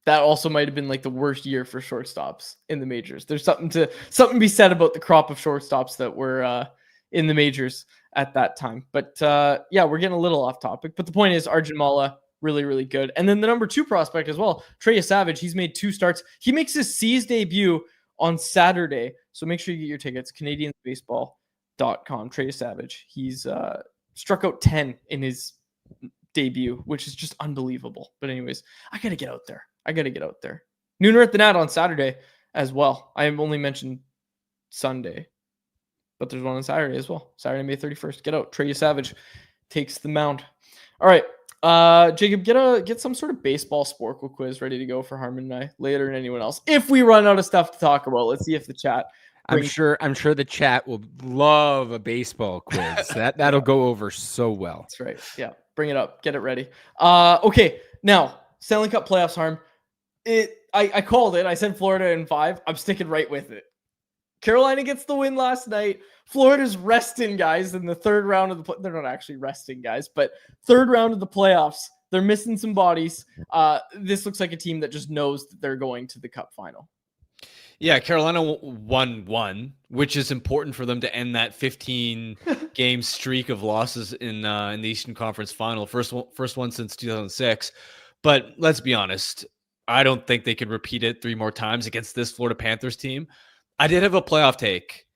that also might have been like the worst year for shortstops in the majors. There's something to be said about the crop of shortstops that were in the majors at that time. But yeah, we're getting a little off topic. But the point is, Arjun Namala, really, really good. And then the number 2 prospect as well, Trey Savage. He's made 2 starts. He makes his C's debut on Saturday. So make sure you get your tickets. CanadiansBaseball.com. Trey Savage. He's struck out 10 in his debut, which is just unbelievable. But anyways, I got to get out there. Nooner at the Nat on Saturday as well. I have only mentioned Sunday, but there's one on Saturday as well. Saturday, May 31st. Get out. Trey Savage takes the mound. All right. Jacob, get some sort of baseball Sporkle quiz ready to go for Harmon and I later than anyone else. If we run out of stuff to talk about, let's see if the chat. I'm sure the chat will love a baseball quiz. That'll go over so well. That's right. Yeah. Bring it up. Get it ready. Okay. Now, Stanley Cup playoffs, Harm. I called it. I said Florida in 5. I'm sticking right with it. Carolina gets the win last night. Florida's resting guys in the third round of the they're not actually resting guys, but third round of the playoffs. They're missing some bodies. This looks like a team that just knows that they're going to the Cup final. Yeah, Carolina won 1, which is important for them to end that 15-game streak of losses in the Eastern Conference Final. First one since 2006. But let's be honest, I don't think they could repeat it 3 more times against this Florida Panthers team. I did have a playoff take,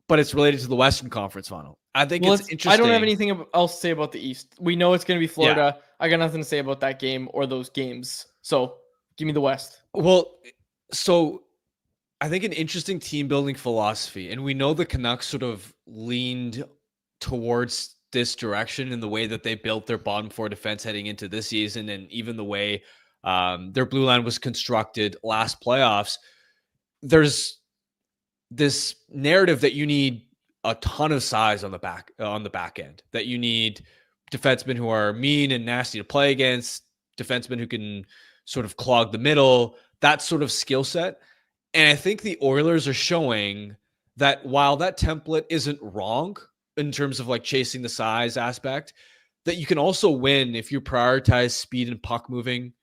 but it's related to the Western Conference Final. I think it's interesting. I don't have anything else to say about the East. We know it's going to be Florida. Yeah. I got nothing to say about that game or those games. So give me the West. Well, so I think an interesting team building philosophy, and we know the Canucks sort of leaned towards this direction in the way that they built their bottom 4 defense heading into this season, and even the way their blue line was constructed last playoffs. There's this narrative that you need a ton of size on the back end, that you need defensemen who are mean and nasty to play against, defensemen who can sort of clog the middle, that sort of skill set. And I think the Oilers are showing that while that template isn't wrong in terms of like chasing the size aspect, that you can also win if you prioritize speed and puck moving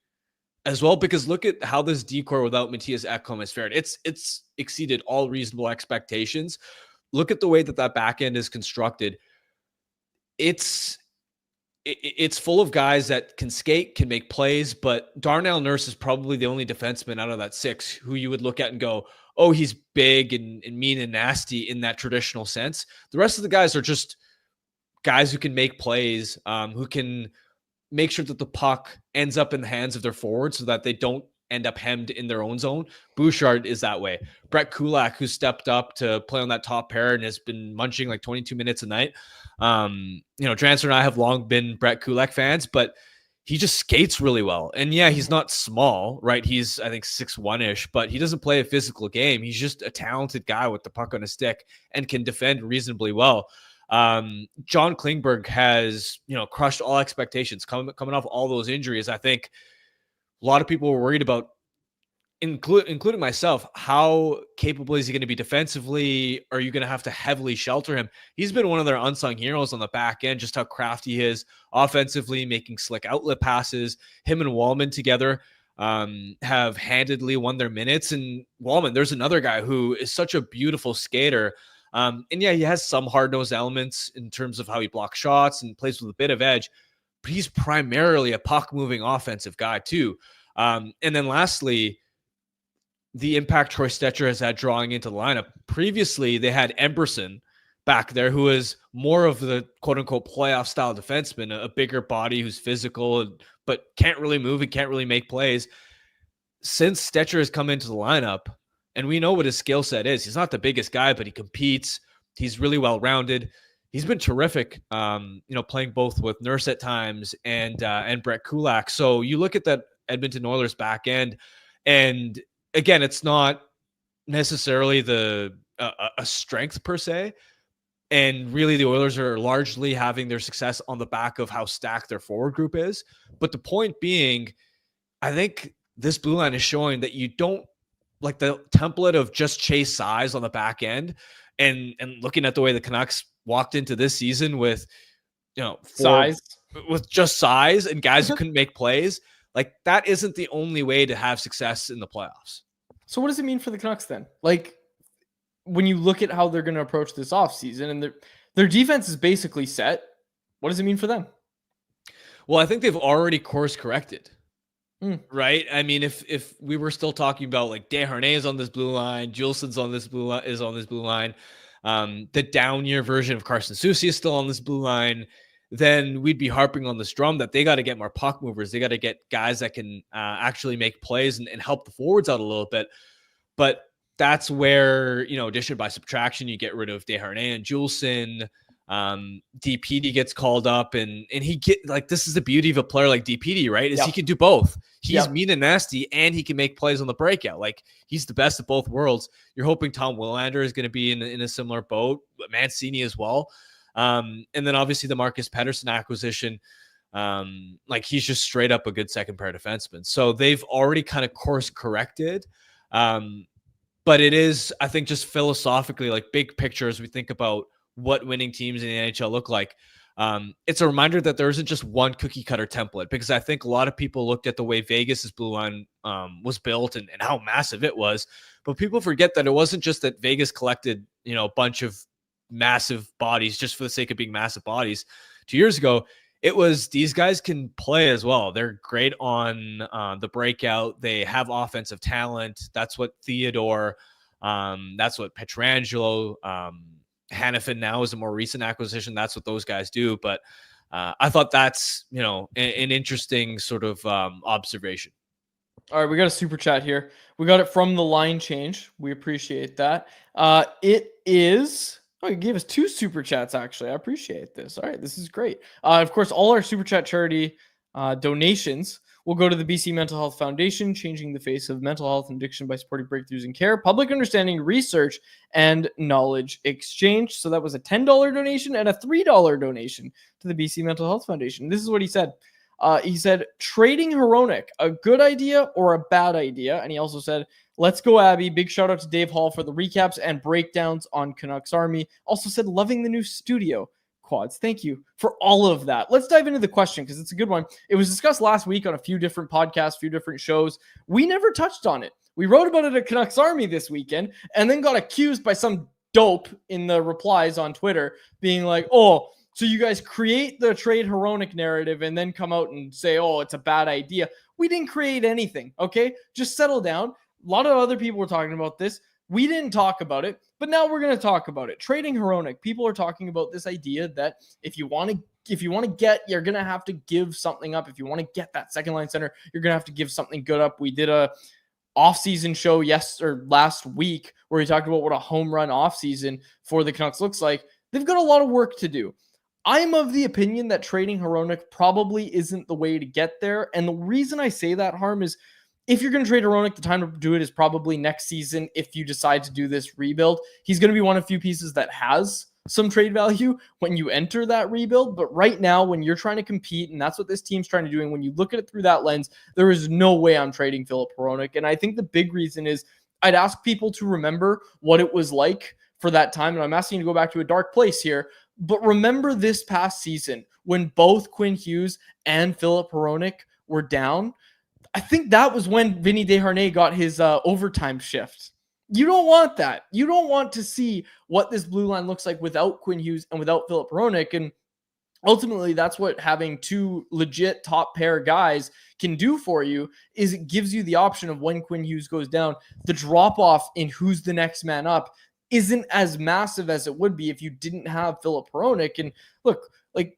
as well. Because look at how this decor without Matthias Ekholm has fared. It's exceeded all reasonable expectations. Look at the way that back end is constructed. It's full of guys that can skate, can make plays, but Darnell Nurse is probably the only defenseman out of that 6 who you would look at and go, oh, he's big and mean and nasty in that traditional sense. The rest of the guys are just guys who can make plays, who can make sure that the puck ends up in the hands of their forwards so that they don't end up hemmed in their own zone. Bouchard is that way. Brett Kulak, who stepped up to play on that top pair and has been munching like 22 minutes a night. Drancer and I have long been Brett Kulak fans, but he just skates really well. And yeah, he's not small, right? He's, I think, 6'1"-ish, but he doesn't play a physical game. He's just a talented guy with the puck on his stick and can defend reasonably well. John Klingberg has, crushed all expectations coming off all those injuries. I think a lot of people were worried about including myself, how capable is he going to be defensively? Are you going to have to heavily shelter him? He's been one of their unsung heroes on the back end, just how crafty he is offensively, making slick outlet passes. Him and Wallman together have handedly won their minutes. And Wallman, there's another guy who is such a beautiful skater. And yeah, he has some hard-nosed elements in terms of how he blocks shots and plays with a bit of edge, but he's primarily a puck-moving offensive guy too. And then lastly, the impact Troy Stecher has had drawing into the lineup. Previously, they had Emberson back there, who is more of the quote-unquote playoff-style defenseman, a bigger body who's physical, but can't really move and can't really make plays. Since Stecher has come into the lineup, and we know what his skill set is, he's not the biggest guy, but he competes. He's really well-rounded. He's been terrific, playing both with Nurse at times and Brett Kulak. So you look at that Edmonton Oilers back end, and again, it's not necessarily a strength per se. And really, the Oilers are largely having their success on the back of how stacked their forward group is. But the point being, I think this blue line is showing that you don't like the template of just chase size on the back end. And looking at the way the Canucks walked into this season with, Size, with just size and guys who couldn't make plays. Like, that isn't the only way to have success in the playoffs. So what does it mean for the Canucks then? Like, when you look at how they're going to approach this offseason and their defense is basically set, what does it mean for them? Well, I think they've already course corrected, right? I mean, if we were still talking about like Desharnais is on this blue line, Juleson's on this blue line, the down year version of Carson Soucy is still on this blue line, then we'd be harping on this drum that they got to get more puck movers. They got to get guys that can actually make plays and help the forwards out a little bit. But that's where, addition by subtraction, you get rid of Desharnais and Juleson. DPD gets called up and he get like, this is the beauty of a player like DPD, right? Is he can do both. He's mean and nasty and he can make plays on the breakout. Like, he's the best of both worlds. You're hoping Tom Willander is going to be in a similar boat, but Mancini as well. And then obviously the Marcus Patterson acquisition, he's just straight up a good second pair defenseman. So they've already kind of course corrected. But it is, I think, just philosophically, like big picture, as we think about what winning teams in the NHL look like. It's a reminder that there isn't just one cookie cutter template, because I think a lot of people looked at the way Vegas's blue line was built and how massive it was. But people forget that it wasn't just that Vegas collected, a bunch of massive bodies just for the sake of being massive bodies. 2 years ago, it was these guys can play as well. They're great on the breakout. They have offensive talent. That's what Theodore, that's what Pietrangelo, Hannafin now is a more recent acquisition. That's what those guys do. But I thought that's, an interesting sort of observation. All right, we got a super chat here. We got it from the line change. We appreciate that. It is... Oh, you gave us 2 super chats, actually. I appreciate this. All right, this is great. Of course, all our super chat charity donations will go to the BC Mental Health Foundation, changing the face of mental health and addiction by supporting breakthroughs in care, public understanding, research, and knowledge exchange. So that was a $10 donation and a $3 donation to the BC Mental Health Foundation. This is what he said. He said, trading Hronek, a good idea or a bad idea? And he also said, let's go, Abby. Big shout out to Dave Hall for the recaps and breakdowns on Canucks Army. Also said, loving the new studio. Quads, thank you for all of that. Let's dive into the question because it's a good one. It was discussed last week on a few different podcasts, a few different shows. We never touched on it. We wrote about it at Canucks Army this weekend and then got accused by some dope in the replies on Twitter being like, oh, so you guys create the trade Hronek narrative and then come out and say, oh, it's a bad idea. We didn't create anything, okay? Just settle down. A lot of other people were talking about this. We didn't talk about it, but now we're going to talk about it. Trading Hronek. People are talking about this idea that if you want to get, you're going to have to give something up. If you want to get that second line center, you're going to have to give something good up. We did a off-season show last week where we talked about what a home run off-season for the Canucks looks like. They've got a lot of work to do. I'm of the opinion that trading Hronek probably isn't the way to get there. And the reason I say that, Harm, is if you're going to trade Hronek, the time to do it is probably next season if you decide to do this rebuild. He's going to be one of few pieces that has some trade value when you enter that rebuild. But right now, when you're trying to compete, and that's what this team's trying to do, and when you look at it through that lens, there is no way I'm trading Filip Hronek. And I think the big reason is I'd ask people to remember what it was like for that time. And I'm asking you to go back to a dark place here. But remember this past season when both Quinn Hughes and Filip Hronek were down. I think that was when Vinny Desharnais got his overtime shift. You don't want that. You don't want to see what this blue line looks like without Quinn Hughes and without Filip Hronek. And ultimately, that's what having two legit top pair guys can do for you, is it gives you the option of when Quinn Hughes goes down, the drop off in who's the next man up isn't as massive as it would be if you didn't have Filip Hronek. And look, like,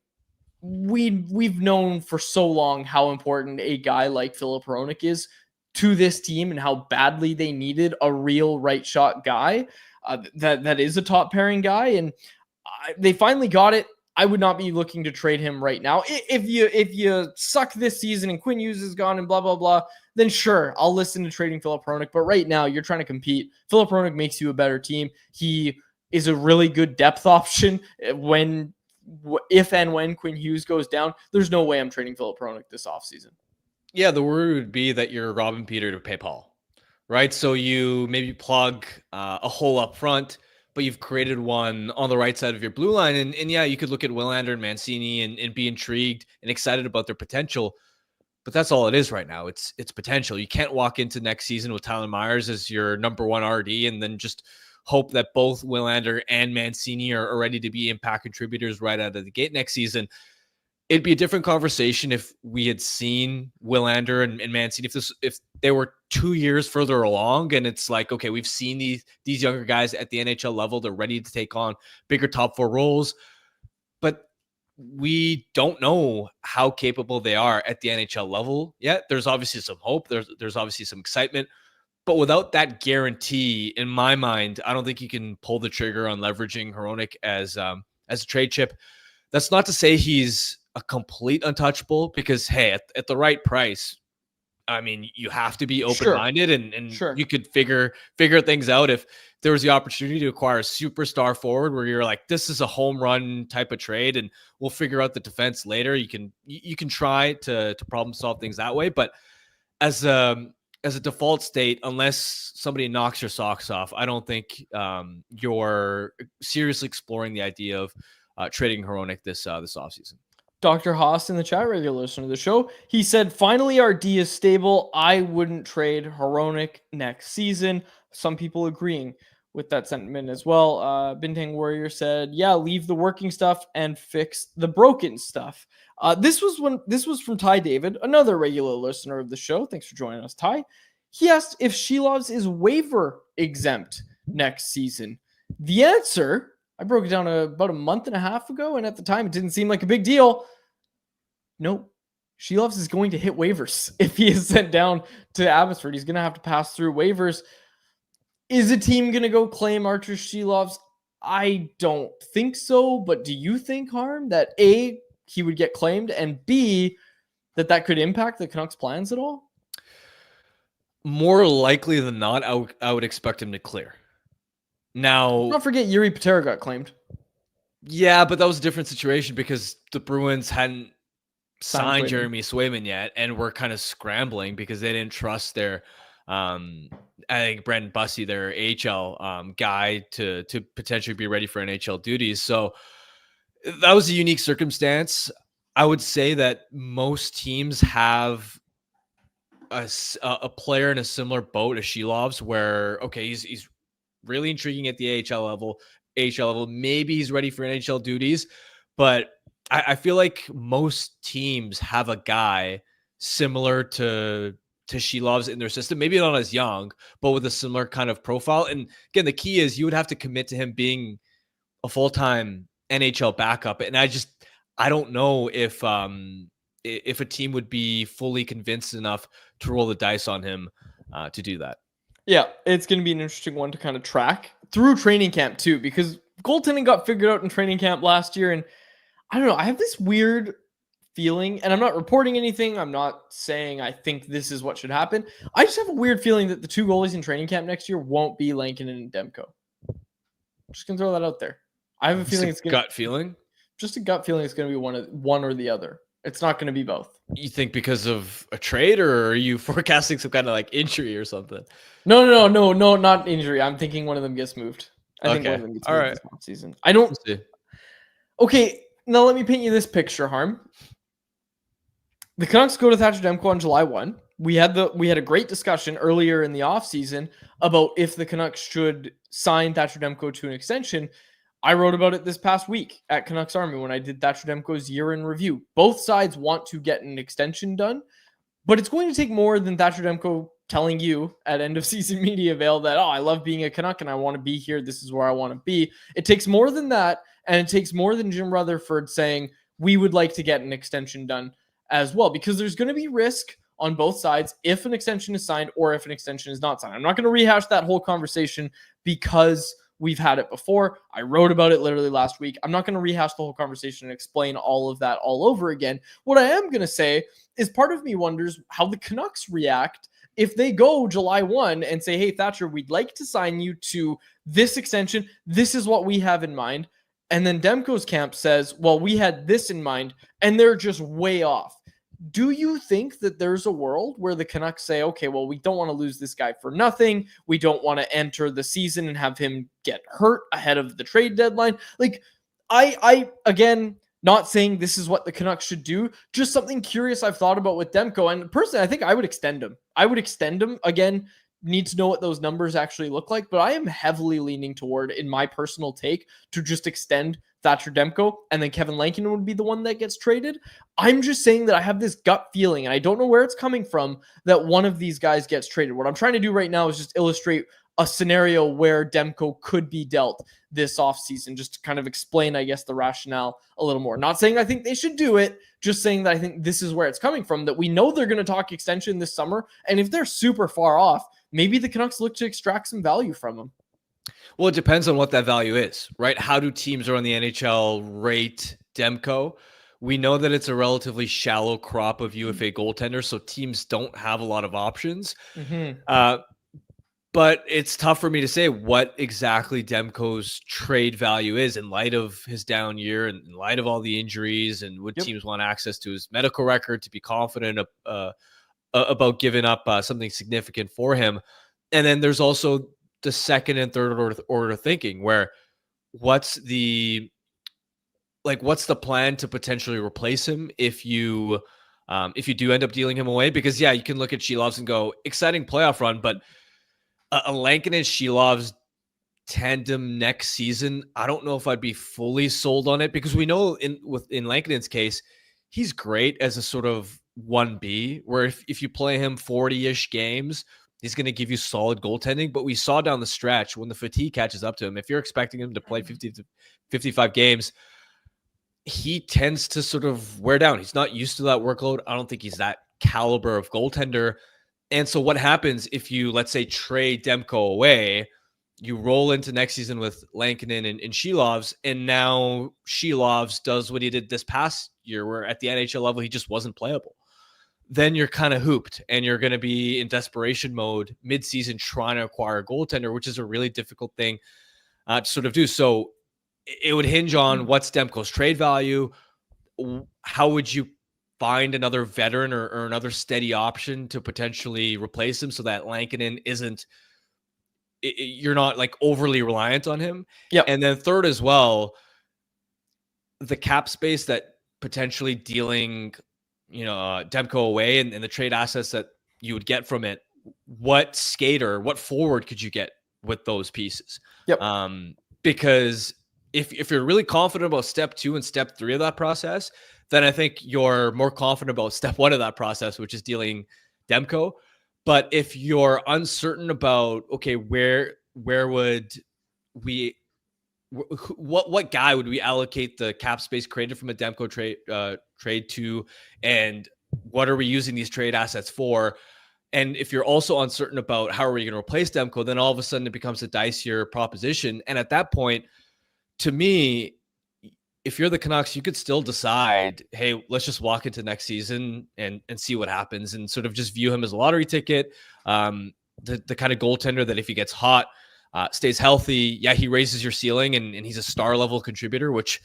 we've known for so long how important a guy like Filip Hronek is to this team and how badly they needed a real right shot guy that is a top pairing guy. And they finally got it. I would not be looking to trade him right now. If you suck this season and Quinn Hughes is gone and blah, blah, blah, then sure, I'll listen to trading Filip Hronek. But right now, you're trying to compete. Filip Hronek makes you a better team. He is a really good depth option if and when Quinn Hughes goes down. There's no way I'm trading Filip Hronek this offseason. Yeah, the word would be that you're robbing Peter to pay Paul, right? So you maybe plug a hole up front, but you've created one on the right side of your blue line. And yeah, you could look at Willander and Mancini and be intrigued and excited about their potential. But that's all it is right now. It's potential. You can't walk into next season with Tyler Myers as your number one RD and then just hope that both Willander and Mancini are ready to be impact contributors right out of the gate next season. It'd be a different conversation if we had seen Willander and Mancini, if they were 2 years further along and it's like, okay, we've seen these younger guys at the NHL level. They're ready to take on bigger top four roles, but we don't know how capable they are at the NHL level yet. There's obviously some hope. There's obviously some excitement, but without that guarantee, in my mind, I don't think you can pull the trigger on leveraging Hronek as a trade chip. That's not to say he's a complete untouchable, because hey, at the right price, I mean, you have to be open-minded and Sure. You could figure things out. If there was the opportunity to acquire a superstar forward where you're like, this is a home run type of trade and we'll figure out the defense later, you can try to problem solve things that way. But as a default state, unless somebody knocks your socks off, I don't think you're seriously exploring the idea of trading Hronek this offseason. Dr. Haas in the chat, regular listener of the show, he said, finally our D is stable. I wouldn't trade Hronek next season. Some people agreeing with that sentiment as well. Bintang Warrior said, yeah, leave the working stuff and fix the broken stuff. This was from Ty David, another regular listener of the show. Thanks for joining us, Ty. He asked if Sheilov's is waiver exempt next season. The answer, I broke it down about a month and a half ago, and at the time it didn't seem like a big deal. Nope. Sheilov's is going to hit waivers if he is sent down to Abbotsford. He's going to have to pass through waivers. Is a team going to go claim Archer Sheilov's? I don't think so, but do you think, Harm, that A, he would get claimed, and B, that could impact the Canucks' plans at all? More likely than not, I would expect him to clear. Now, Don't forget Yuri Patera got claimed. Yeah, but that was a different situation because the Bruins hadn't signed Swayman. Jeremy Swayman yet, and were kind of scrambling because they didn't trust their, I think Brandon Bussey, their AHL guy, to potentially be ready for NHL duties. So that was a unique circumstance. I would say that most teams have a player in a similar boat as Sheilov's, where okay, he's really intriguing at the AHL level. Maybe he's ready for NHL duties, but I feel like most teams have a guy similar to Sheilov's in their system. Maybe not as young, but with a similar kind of profile. And again, the key is you would have to commit to him being a full-time NHL backup. And I don't know if a team would be fully convinced enough to roll the dice on him to do that. Yeah, it's going to be an interesting one to kind of track through training camp too, because goaltending got figured out in training camp last year. And I don't know, I have this weird feeling, and I'm not reporting anything. I'm not saying I think this is what should happen. I just have a weird feeling that the two goalies in training camp next year won't be Lankinen and Demko. Just going to throw that out there. I have a Just feeling a it's gonna, gut feeling. just a gut feeling it's going to be one or the other. It's not going to be both. You think because of a trade, or are you forecasting some kind of like injury or something? No, not injury. I'm thinking one of them gets moved. I think one of Okay. them gets All moved right. this offseason. I don't. We'll see. Okay, now let me paint you this picture, Harm. The Canucks go to Thatcher Demco on July 1. We had a great discussion earlier in the offseason about if the Canucks should sign Thatcher Demco to an extension. I wrote about it this past week at Canucks Army when I did Thatcher Demco's year in review. Both sides want to get an extension done, but it's going to take more than Thatcher Demco telling you at end of season media avail that, oh, I love being a Canuck and I want to be here. This is where I want to be. It takes more than that, and it takes more than Jim Rutherford saying we would like to get an extension done as well, because there's going to be risk on both sides if an extension is signed or if an extension is not signed. I'm not going to rehash that whole conversation because we've had it before. I wrote about it literally last week. I'm not going to rehash the whole conversation and explain all of that all over again. What I am going to say is part of me wonders how the Canucks react if they go July 1 and say, hey, Thatcher, we'd like to sign you to this extension. This is what we have in mind. And then Demko's camp says, well, we had this in mind, and they're just way off. Do you think that there's a world where the Canucks say, okay, well, we don't want to lose this guy for nothing. We don't want to enter the season and have him get hurt ahead of the trade deadline. Like, I again, not saying this is what the Canucks should do, just something curious I've thought about with Demko. And personally, I think I would extend him. Again, need to know what those numbers actually look like, but I am heavily leaning toward, in my personal take, to just extend Thatcher Demko, and then Kevin Lankinen would be the one that gets traded. I'm just saying that I have this gut feeling, and I don't know where it's coming from, that one of these guys gets traded. What I'm trying to do right now is just illustrate a scenario where Demko could be dealt this offseason, just to kind of explain, I guess, the rationale a little more. Not saying I think they should do it, just saying that I think this is where it's coming from, that we know they're going to talk extension this summer, and if they're super far off, maybe the Canucks look to extract some value from them. Well, it depends on what that value is, right? How do teams around the NHL rate Demko? We know that it's a relatively shallow crop of UFA goaltenders, so teams don't have a lot of options. But it's tough for me to say what exactly Demko's trade value is in light of his down year and in light of all the injuries, and would teams want access to his medical record to be confident about giving up something significant for him. And then there's also the second and third order thinking, where what's the plan to potentially replace him if you do end up dealing him away? Because you can look at Sheilov's and go, exciting playoff run, but a Lankinen and Sheilov's tandem next season, I don't know if I'd be fully sold on it, because we know in Lankinen's case, he's great as a sort of 1B, where if you play him 40-ish games, he's going to give you solid goaltending. But we saw down the stretch, when the fatigue catches up to him, if you're expecting him to play 50 to 55 games, he tends to sort of wear down. He's not used to that workload. I don't think he's that caliber of goaltender. And so what happens if you, let's say, trade Demko away, you roll into next season with Lankinen and Sheilov's, and now Sheilov's does what he did this past year, where at the NHL level, he just wasn't playable. Then you're kind of hooped, and you're going to be in desperation mode mid-season trying to acquire a goaltender, which is a really difficult thing to sort of do. So it would hinge on what's Demko's trade value. How would you find another veteran or another steady option to potentially replace him, so that Lankinen you're not like overly reliant on him. Yeah. And then third as well, the cap space that potentially dealing, Demko away and the trade assets that you would get from it, what skater, what forward could you get with those pieces? Yep. Because if you're really confident about step 2 and step 3 of that process, then I think you're more confident about step 1 of that process, which is dealing Demko. But if you're uncertain about, okay, where would we, what guy would we allocate the cap space created from a Demko trade to, and what are we using these trade assets for? And if you're also uncertain about how are we going to replace Demko, then all of a sudden it becomes a dicier proposition. And at that point, to me, if you're the Canucks, you could still decide, hey, let's just walk into next season and see what happens, and sort of just view him as a lottery ticket. The kind of goaltender that if he gets hot, stays healthy, yeah, he raises your ceiling and he's a star level contributor, which,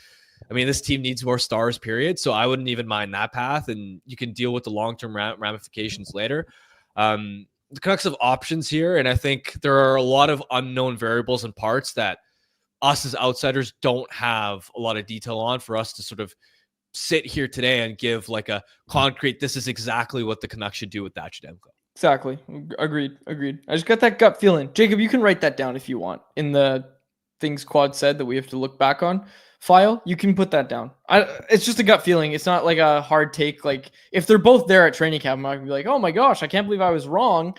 I mean, this team needs more stars, period. So I wouldn't even mind that path, and you can deal with the long-term ramifications later. The Canucks have options here, and I think there are a lot of unknown variables and parts that us as outsiders don't have a lot of detail on for us to sort of sit here today and give like a concrete, this is exactly what the Canucks should do with Thatcher Demco. Exactly. Agreed. I just got that gut feeling. Jacob, you can write that down if you want in the things Quad said that we have to look back on file. You can put that down. It's just a gut feeling. It's not like a hard take. Like if they're both there at training camp, I'm not gonna be like, oh my gosh, I can't believe I was wrong.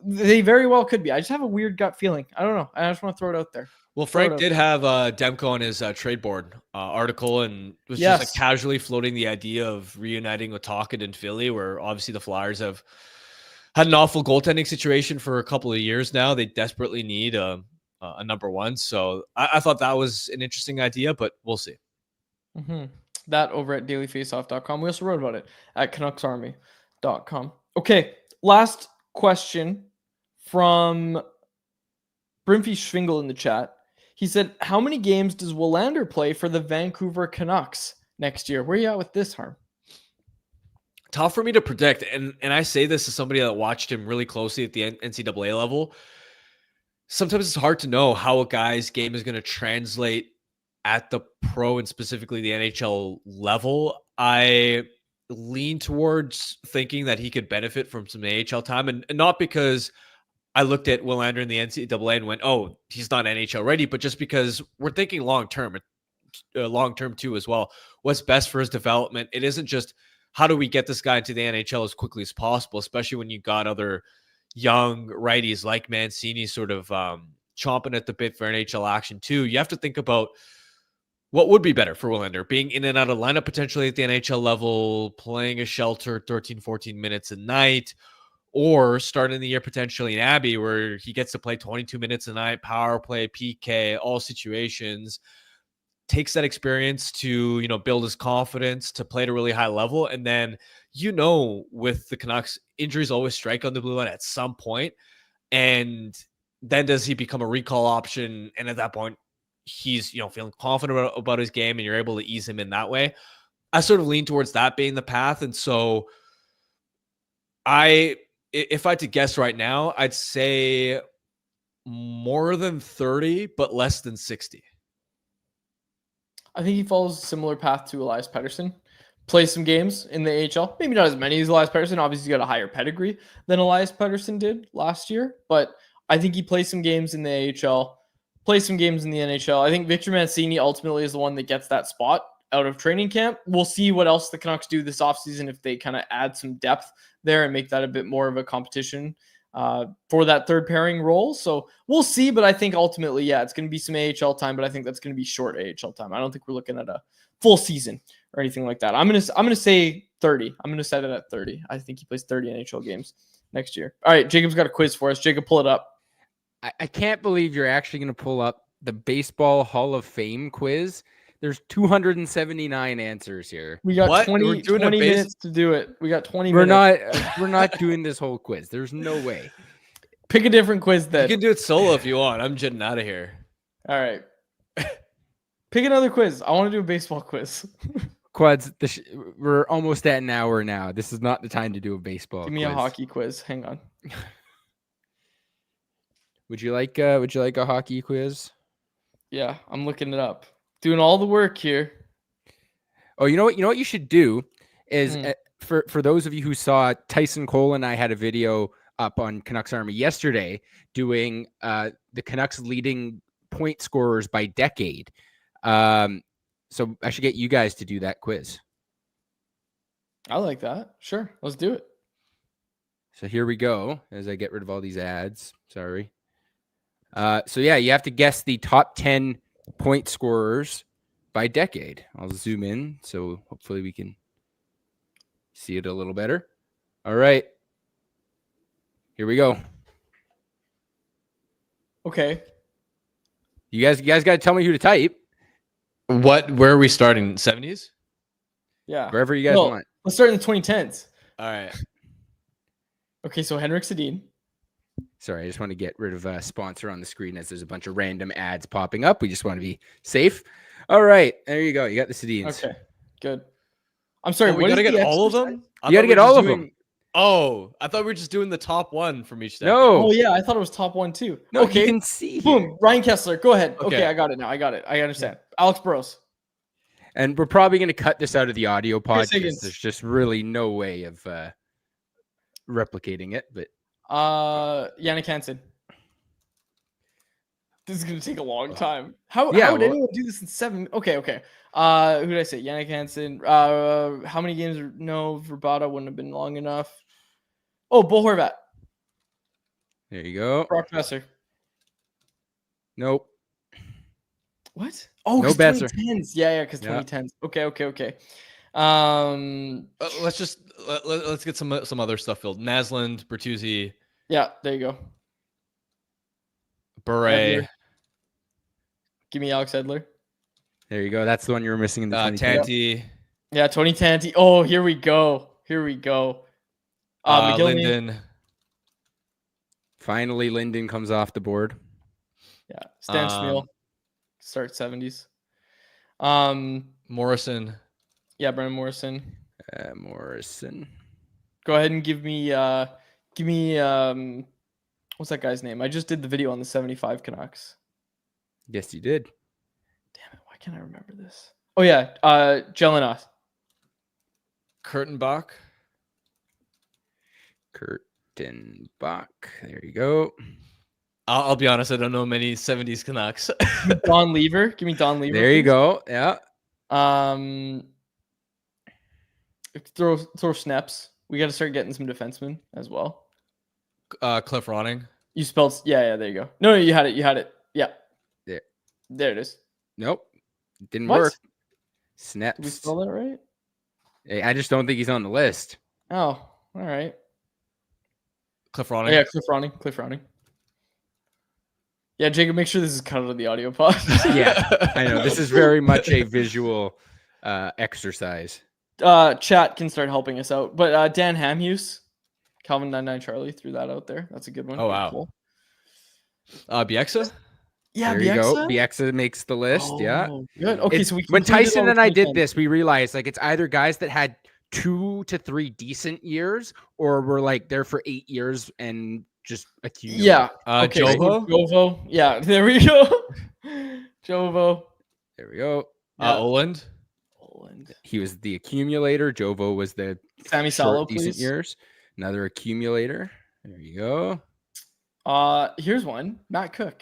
They very well could be. I just have a weird gut feeling. I don't know. I just want to throw it out there. Well, Frank did have Demko on his trade board article and was just like casually floating the idea of reuniting with Tocchet in Philly, where obviously the Flyers have had an awful goaltending situation for a couple of years now. They desperately need a number one. So I thought that was an interesting idea, but we'll see. That over at dailyfaceoff.com. We also wrote about it at CanucksArmy.com. Okay, last question from Brimfy Schwingle in the chat. He said, how many games does Willander play for the Vancouver Canucks next year? Where are you at with this, Harm? Tough for me to predict. And I say this as somebody that watched him really closely at the NCAA level. Sometimes it's hard to know how a guy's game is going to translate at the pro and specifically the NHL level. I lean towards thinking that he could benefit from some AHL time, and not because I looked at Willander in the NCAA and went, oh, he's not NHL ready, but just because we're thinking long-term too as well. What's best for his development? It isn't just how do we get this guy into the NHL as quickly as possible, especially when you got other young righties like Mancini sort of chomping at the bit for NHL action too. You have to think about what would be better for Willander, being in and out of lineup potentially at the NHL level, playing a shelter 13, 14 minutes a night, or starting the year potentially in Abbey where he gets to play 22 minutes a night, power play, PK, all situations, takes that experience to, build his confidence, to play at a really high level. And then, with the Canucks, injuries always strike on the blue line at some point. And then does he become a recall option? And at that point, he's, feeling confident about his game and you're able to ease him in that way. I sort of lean towards that being the path. And so if I had to guess right now, I'd say more than 30, but less than 60. I think he follows a similar path to Elias Patterson. Plays some games in the AHL. Maybe not as many as Elias Patterson. Obviously, he's got a higher pedigree than Elias Patterson did last year. But I think he plays some games in the AHL, plays some games in the NHL. I think Victor Mancini ultimately is the one that gets that spot out of training camp. We'll see what else the Canucks do this offseason if they kind of add some depth there and make that a bit more of a competition for that third pairing role. So we'll see, but I think ultimately, it's going to be some AHL time, but I think that's going to be short AHL time. I don't think we're looking at a full season or anything like that. I'm going to say 30. I'm going to set it at 30. I think he plays 30 NHL games next year. All right, Jacob's got a quiz for us. Jacob, pull it up. I can't believe you're actually going to pull up the Baseball Hall of Fame quiz. There's 279 answers here. We got 20 minutes to do it. We got 20 minutes. We're not doing this whole quiz. There's no way. Pick a different quiz then. You can do it solo if you want. I'm jetting out of here. All right. Pick another quiz. I want to do a baseball quiz. Quads, we're almost at an hour now. This is not the time to do a baseball quiz. Give me a hockey quiz. Hang on. Would you like a hockey quiz? Yeah, I'm looking it up. Doing all the work here. Oh, you know what you should do is for those of you who saw Tyson Cole and I had a video up on Canucks Army yesterday doing the Canucks leading point scorers by decade. So I should get you guys to do that quiz. I like that. Sure. Let's do it. So here we go as I get rid of all these ads. Sorry. So yeah, you have to guess the top 10 point scorers by decade. I'll zoom in so hopefully we can see it a little better. All right. Here we go. Okay. You guys got to tell me who to type. Where are we starting? 70s? Yeah. Wherever you guys want. Let's start in the 2010s. All right. Okay, so Henrik Sedin. Sorry, I just want to get rid of a sponsor on the screen as there's a bunch of random ads popping up. We just want to be safe. All right, there you go. You got the Sedins. Okay, good. I'm sorry. We what gotta is get the all of exercise? them. You gotta get all of them. Oh, I thought we were just doing the top one from each deck. No, Oh yeah, I thought it was top 1 too. no, okay. you can see. Boom. Ryan Kessler. Go ahead. Okay. Okay. I got it now. I got it. I understand. Alex Burrows. And we're probably going to cut this out of the audio pod because Higgins. there's just really no way of replicating it. But Yannick Hansen. This is gonna take a long time. How Yeah, would well- anyone do this in 7? Okay. Who did I say? Yannick Hansen. How many games? No, Verbata wouldn't have been long enough. Oh, Bo Horvat. there you go. Brock Besser. Nope. What? Oh, No 'cause Besser. 2010s. Yeah, because Yeah. 2010s. Okay. Let's get some other stuff filled. Naslund, Bertuzzi, Yeah, there you go. Bure, Edler. Give me Alex Edler. There you go. That's the one you were missing in the 2010. Tanti, Yeah, Tony Tanti. Oh, here we go. McGillney. Linden. Finally, Linden comes off the board. Yeah, Stan Schmiel. Um, Start 70s. Morrison. Yeah, Brendan Morrison. Morrison. Go ahead and give me what's that guy's name? I just did the video on the 75 Canucks. Yes, you did. Damn it, why can't I remember this? Oh yeah, Jelinas. Kurtenbach. Kurtenbach. There you go. I'll be honest, I don't know many 70s Canucks. Don Lever. Give me Don Lever. There you please. go. Yeah. Throw snaps. We got to start getting some defensemen as well. Cliff Ronning. You spelled there you go. No, you had it. Yeah. There it is. Nope. Didn't What? work. Did we Snaps. spell that right? Hey, I just don't think he's on the list. Oh, all right. Cliff Oh, Ronning. yeah, Cliff Ronning. Yeah, Jacob, make sure this is cut out of the audio pod. Yeah, I know. This is very much a visual exercise. Chat can start helping us out. But Dan Hamhuis, Calvin 99 Charlie threw that out there. That's a good one. Oh, Good wow. pull. Bieksa. Yeah, There you go. Bieksa? Bieksa makes the list. Yeah. Oh, good. Okay, It's- so we when completed Tyson all and I did 2010. this, we realized like it's either guys that had 2 to 3 decent years, or were like there for 8 years and just accumulated. Yeah. Okay, so Jovo. Jovo. Yeah, there we go. Jovo. There we go. Oland. He was the accumulator. Jovo was the Sammy short, Salo, decent please. years. Another accumulator. There you go. Here's one. Matt Cook.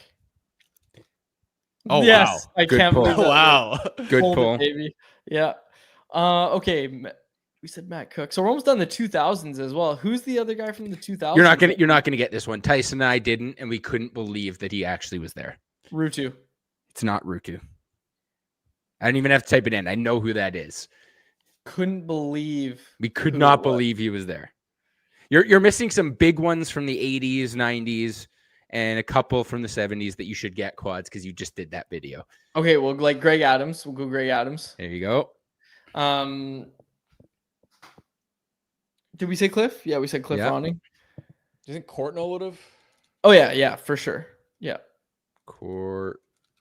Oh, yes, wow. I Good can't pull. believe that. Wow. Good Hold it, pull. baby. Yeah. Okay. We said Matt Cook. So we're almost done the 2000s as well. Who's the other guy from the 2000s? You're not gonna get this one. Tyson and I didn't, and we couldn't believe that he actually was there. Rutu. It's not Rutu. I didn't even have to type it in. I know who that is. Couldn't believe. We could who not it was. believe he was there. You're missing some big ones from the 80s, 90s, and a couple from the 70s that you should get, Quads, because you just did that video. Okay, well, like Greg Adams. We'll go Greg Adams. There you go. Did we say Cliff? Yeah, we said Cliff Yeah. Ronning. Do you think Courtnall would have? Oh yeah, for sure. Yeah.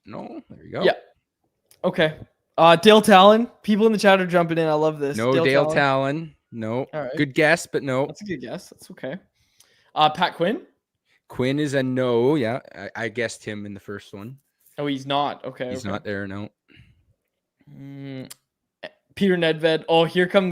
No, there you go. Yeah. Okay. Dale Talon. People in the chat are jumping in. I love this. No Dale Talon. No. All right. Good guess, but no. That's a good guess. That's okay. Pat Quinn. Quinn is a no. Yeah, I guessed him in the first one. Oh, he's not. Okay. He's not there. No. Peter Nedved. Oh, here comes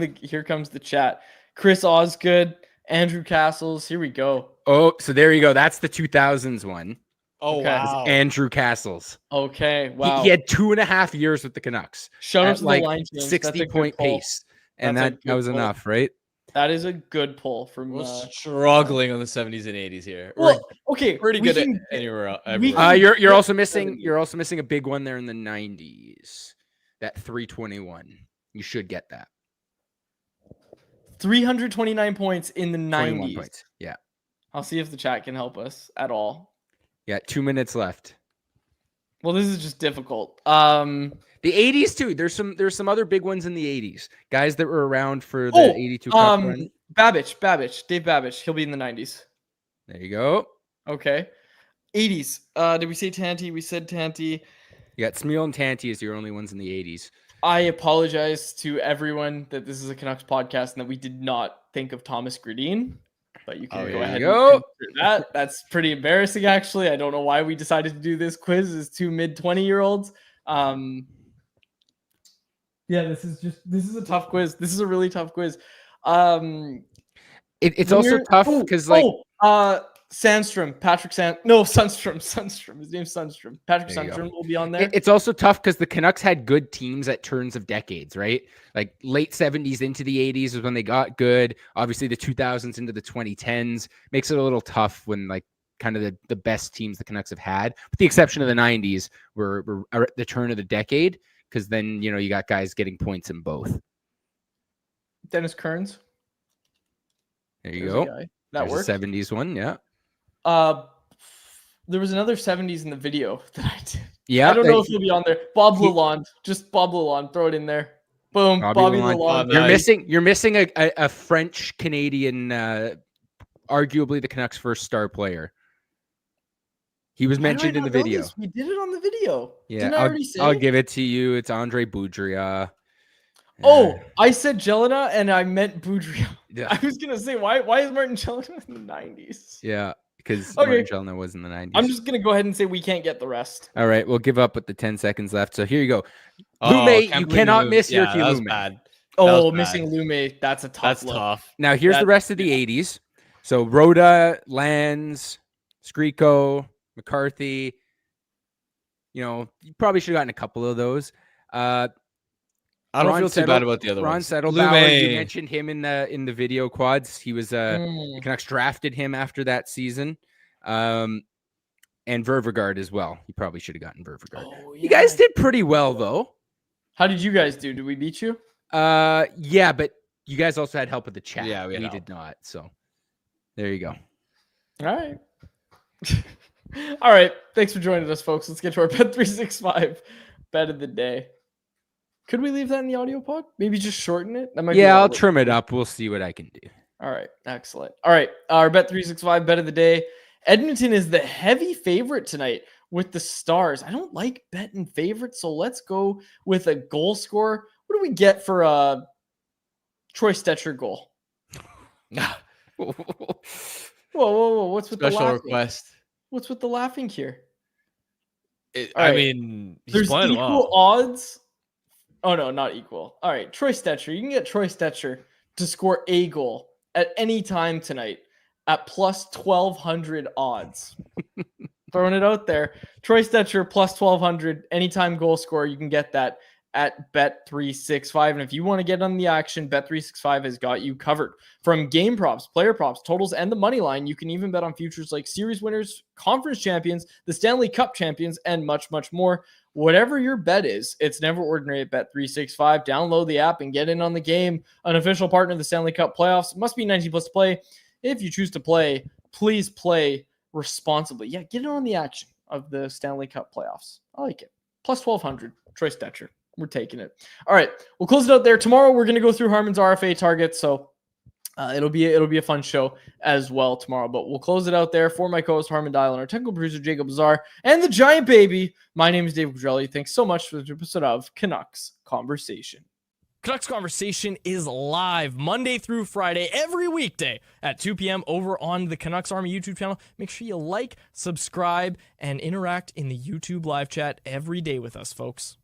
the chat. Chris Osgood, Andrew Castles. Here we go. Oh, so there you go. That's the 2000s one. Oh, Okay. wow. Andrew Castles. Okay. Wow. He had 2.5 years with the Canucks. Shout out at to like the line change. 60-point pace. And That's a that good was pull. enough, right? That is a good pull from. We're struggling on the 70s and 80s here. We're Well, okay. pretty we good at can- anywhere else. we everywhere. can- You're Yeah, also missing 70s. you're also missing a big one there in the 90s. That 321. You should get that. 329 points in the 21 90s. points. Yeah. I'll see if the chat can help us at all. Yeah, 2 minutes left. Well, this is just difficult. The 80s too. There's some other big ones in the 80s. Guys that were around for the 82 Cup run. Babbage, Dave Babbage. He'll be in the 90s. There you go. Okay. 80s. Did we say Tanty? We said Tanty. You got Smeal and Tanty as your only ones in the 80s. I apologize to everyone that this is a Canucks podcast and that we did not think of Thomas Gradine. But you can Oh, go yeah. ahead Go. and consider that. That's pretty embarrassing, actually. I don't know why we decided to do this quiz as two mid-20-year-olds. Yeah, this is a tough quiz. This is a really tough quiz. It's also tough because Sandstrom, Sundstrom. His name's Sundstrom. Patrick There you go. Sundstrom will be on there. It's also tough because the Canucks had good teams at turns of decades, right? Like late 70s into the 80s was when they got good. Obviously, the 2000s into the 2010s makes it a little tough when like kind of the best teams the Canucks have had, with the exception of the 90s, were at the turn of the decade, because then you got guys getting points in both. Dennis Kearns. There you There's go. a guy. That There's works. a 70s one, yeah. There was another 70s in the video that I did. Yeah, I don't know if he'll be on there. Bob Lalonde. Just Bob Lalonde. Throw it in there. Boom. Bobby Lalonde. You're missing a French Canadian, arguably the Canucks' first star player. He was mentioned in the video. We did it on the video. Yeah, Didn't I already say I'll it? give it to you. It's Andre Boudria. Oh, I said Jelena and I meant Boudria. Yeah. I was gonna say why is Martin Jelena in the 90s? Yeah, because Okay. Martin Jelena was in the 90s. I'm just gonna go ahead and say we can't get the rest. All right, we'll give up with the 10 seconds left. So here you go. Oh, Lume, can't you believe cannot miss your that was Lume. bad. That Oh, was missing bad. Lume. That's a tough That's look. tough. Now here's the rest of the 80s. So Rhoda, Lanz, Skriko, McCarthy. You probably should have gotten a couple of those. I don't Ron feel too bad about the other Ron ones. Settlebauer, you mentioned him in the video quads. He was the Mm. Canucks drafted him after that season. And Vervegard as well. You probably should have gotten Vervegard. Oh, You guys did pretty well though. How did you guys do? Did we beat you? Yeah, but you guys also had help with the chat. Yeah, we had did help. not. So there you go. All right. All right. Thanks for joining us, folks. Let's get to our Bet365 bet of the day. Could we leave that in the audio pod? Maybe just shorten it? That might be a Yeah, lot I'll of- trim it up. We'll see what I can do. All right. Excellent. All right. Our Bet365 bet of the day. Edmonton is the heavy favorite tonight with the Stars. I don't like betting favorites, so let's go with a goal scorer. What do we get for a Troy Stetcher goal? Whoa. What's with the Special laughing? request. What's with the laughing here? All I right. mean, he's There's playing equal well. odds. Oh, no, not equal. All right. Troy Stetcher. You can get Troy Stetcher to score a goal at any time tonight at plus 1,200 odds. Throwing it out there. Troy Stetcher plus 1,200 anytime goal scorer. You can get that at Bet365. And if you want to get on the action, Bet365 has got you covered. From game props, player props, totals, and the money line, you can even bet on futures like series winners, conference champions, the Stanley Cup champions, and much, much more. Whatever your bet is, it's never ordinary at Bet365. Download the app and get in on the game. An official partner of the Stanley Cup playoffs. Must be 19 plus to play. If you choose to play, please play responsibly. Yeah, get in on the action of the Stanley Cup playoffs. I like it. Plus 1,200. Troy Stetcher. We're taking it. All right, we'll close it out there. Tomorrow we're going to go through Harman's RFA targets, so it'll be a fun show as well tomorrow. But we'll close it out there for my co-host Harman Dial and our technical producer Jacob Bazar and the Giant Baby. My name is David Quadrelli. Thanks so much for this episode of Canucks Conversation. Canucks Conversation is live Monday through Friday, every weekday at 2 p.m. over on the Canucks Army YouTube channel. Make sure you like, subscribe, and interact in the YouTube live chat every day with us, folks.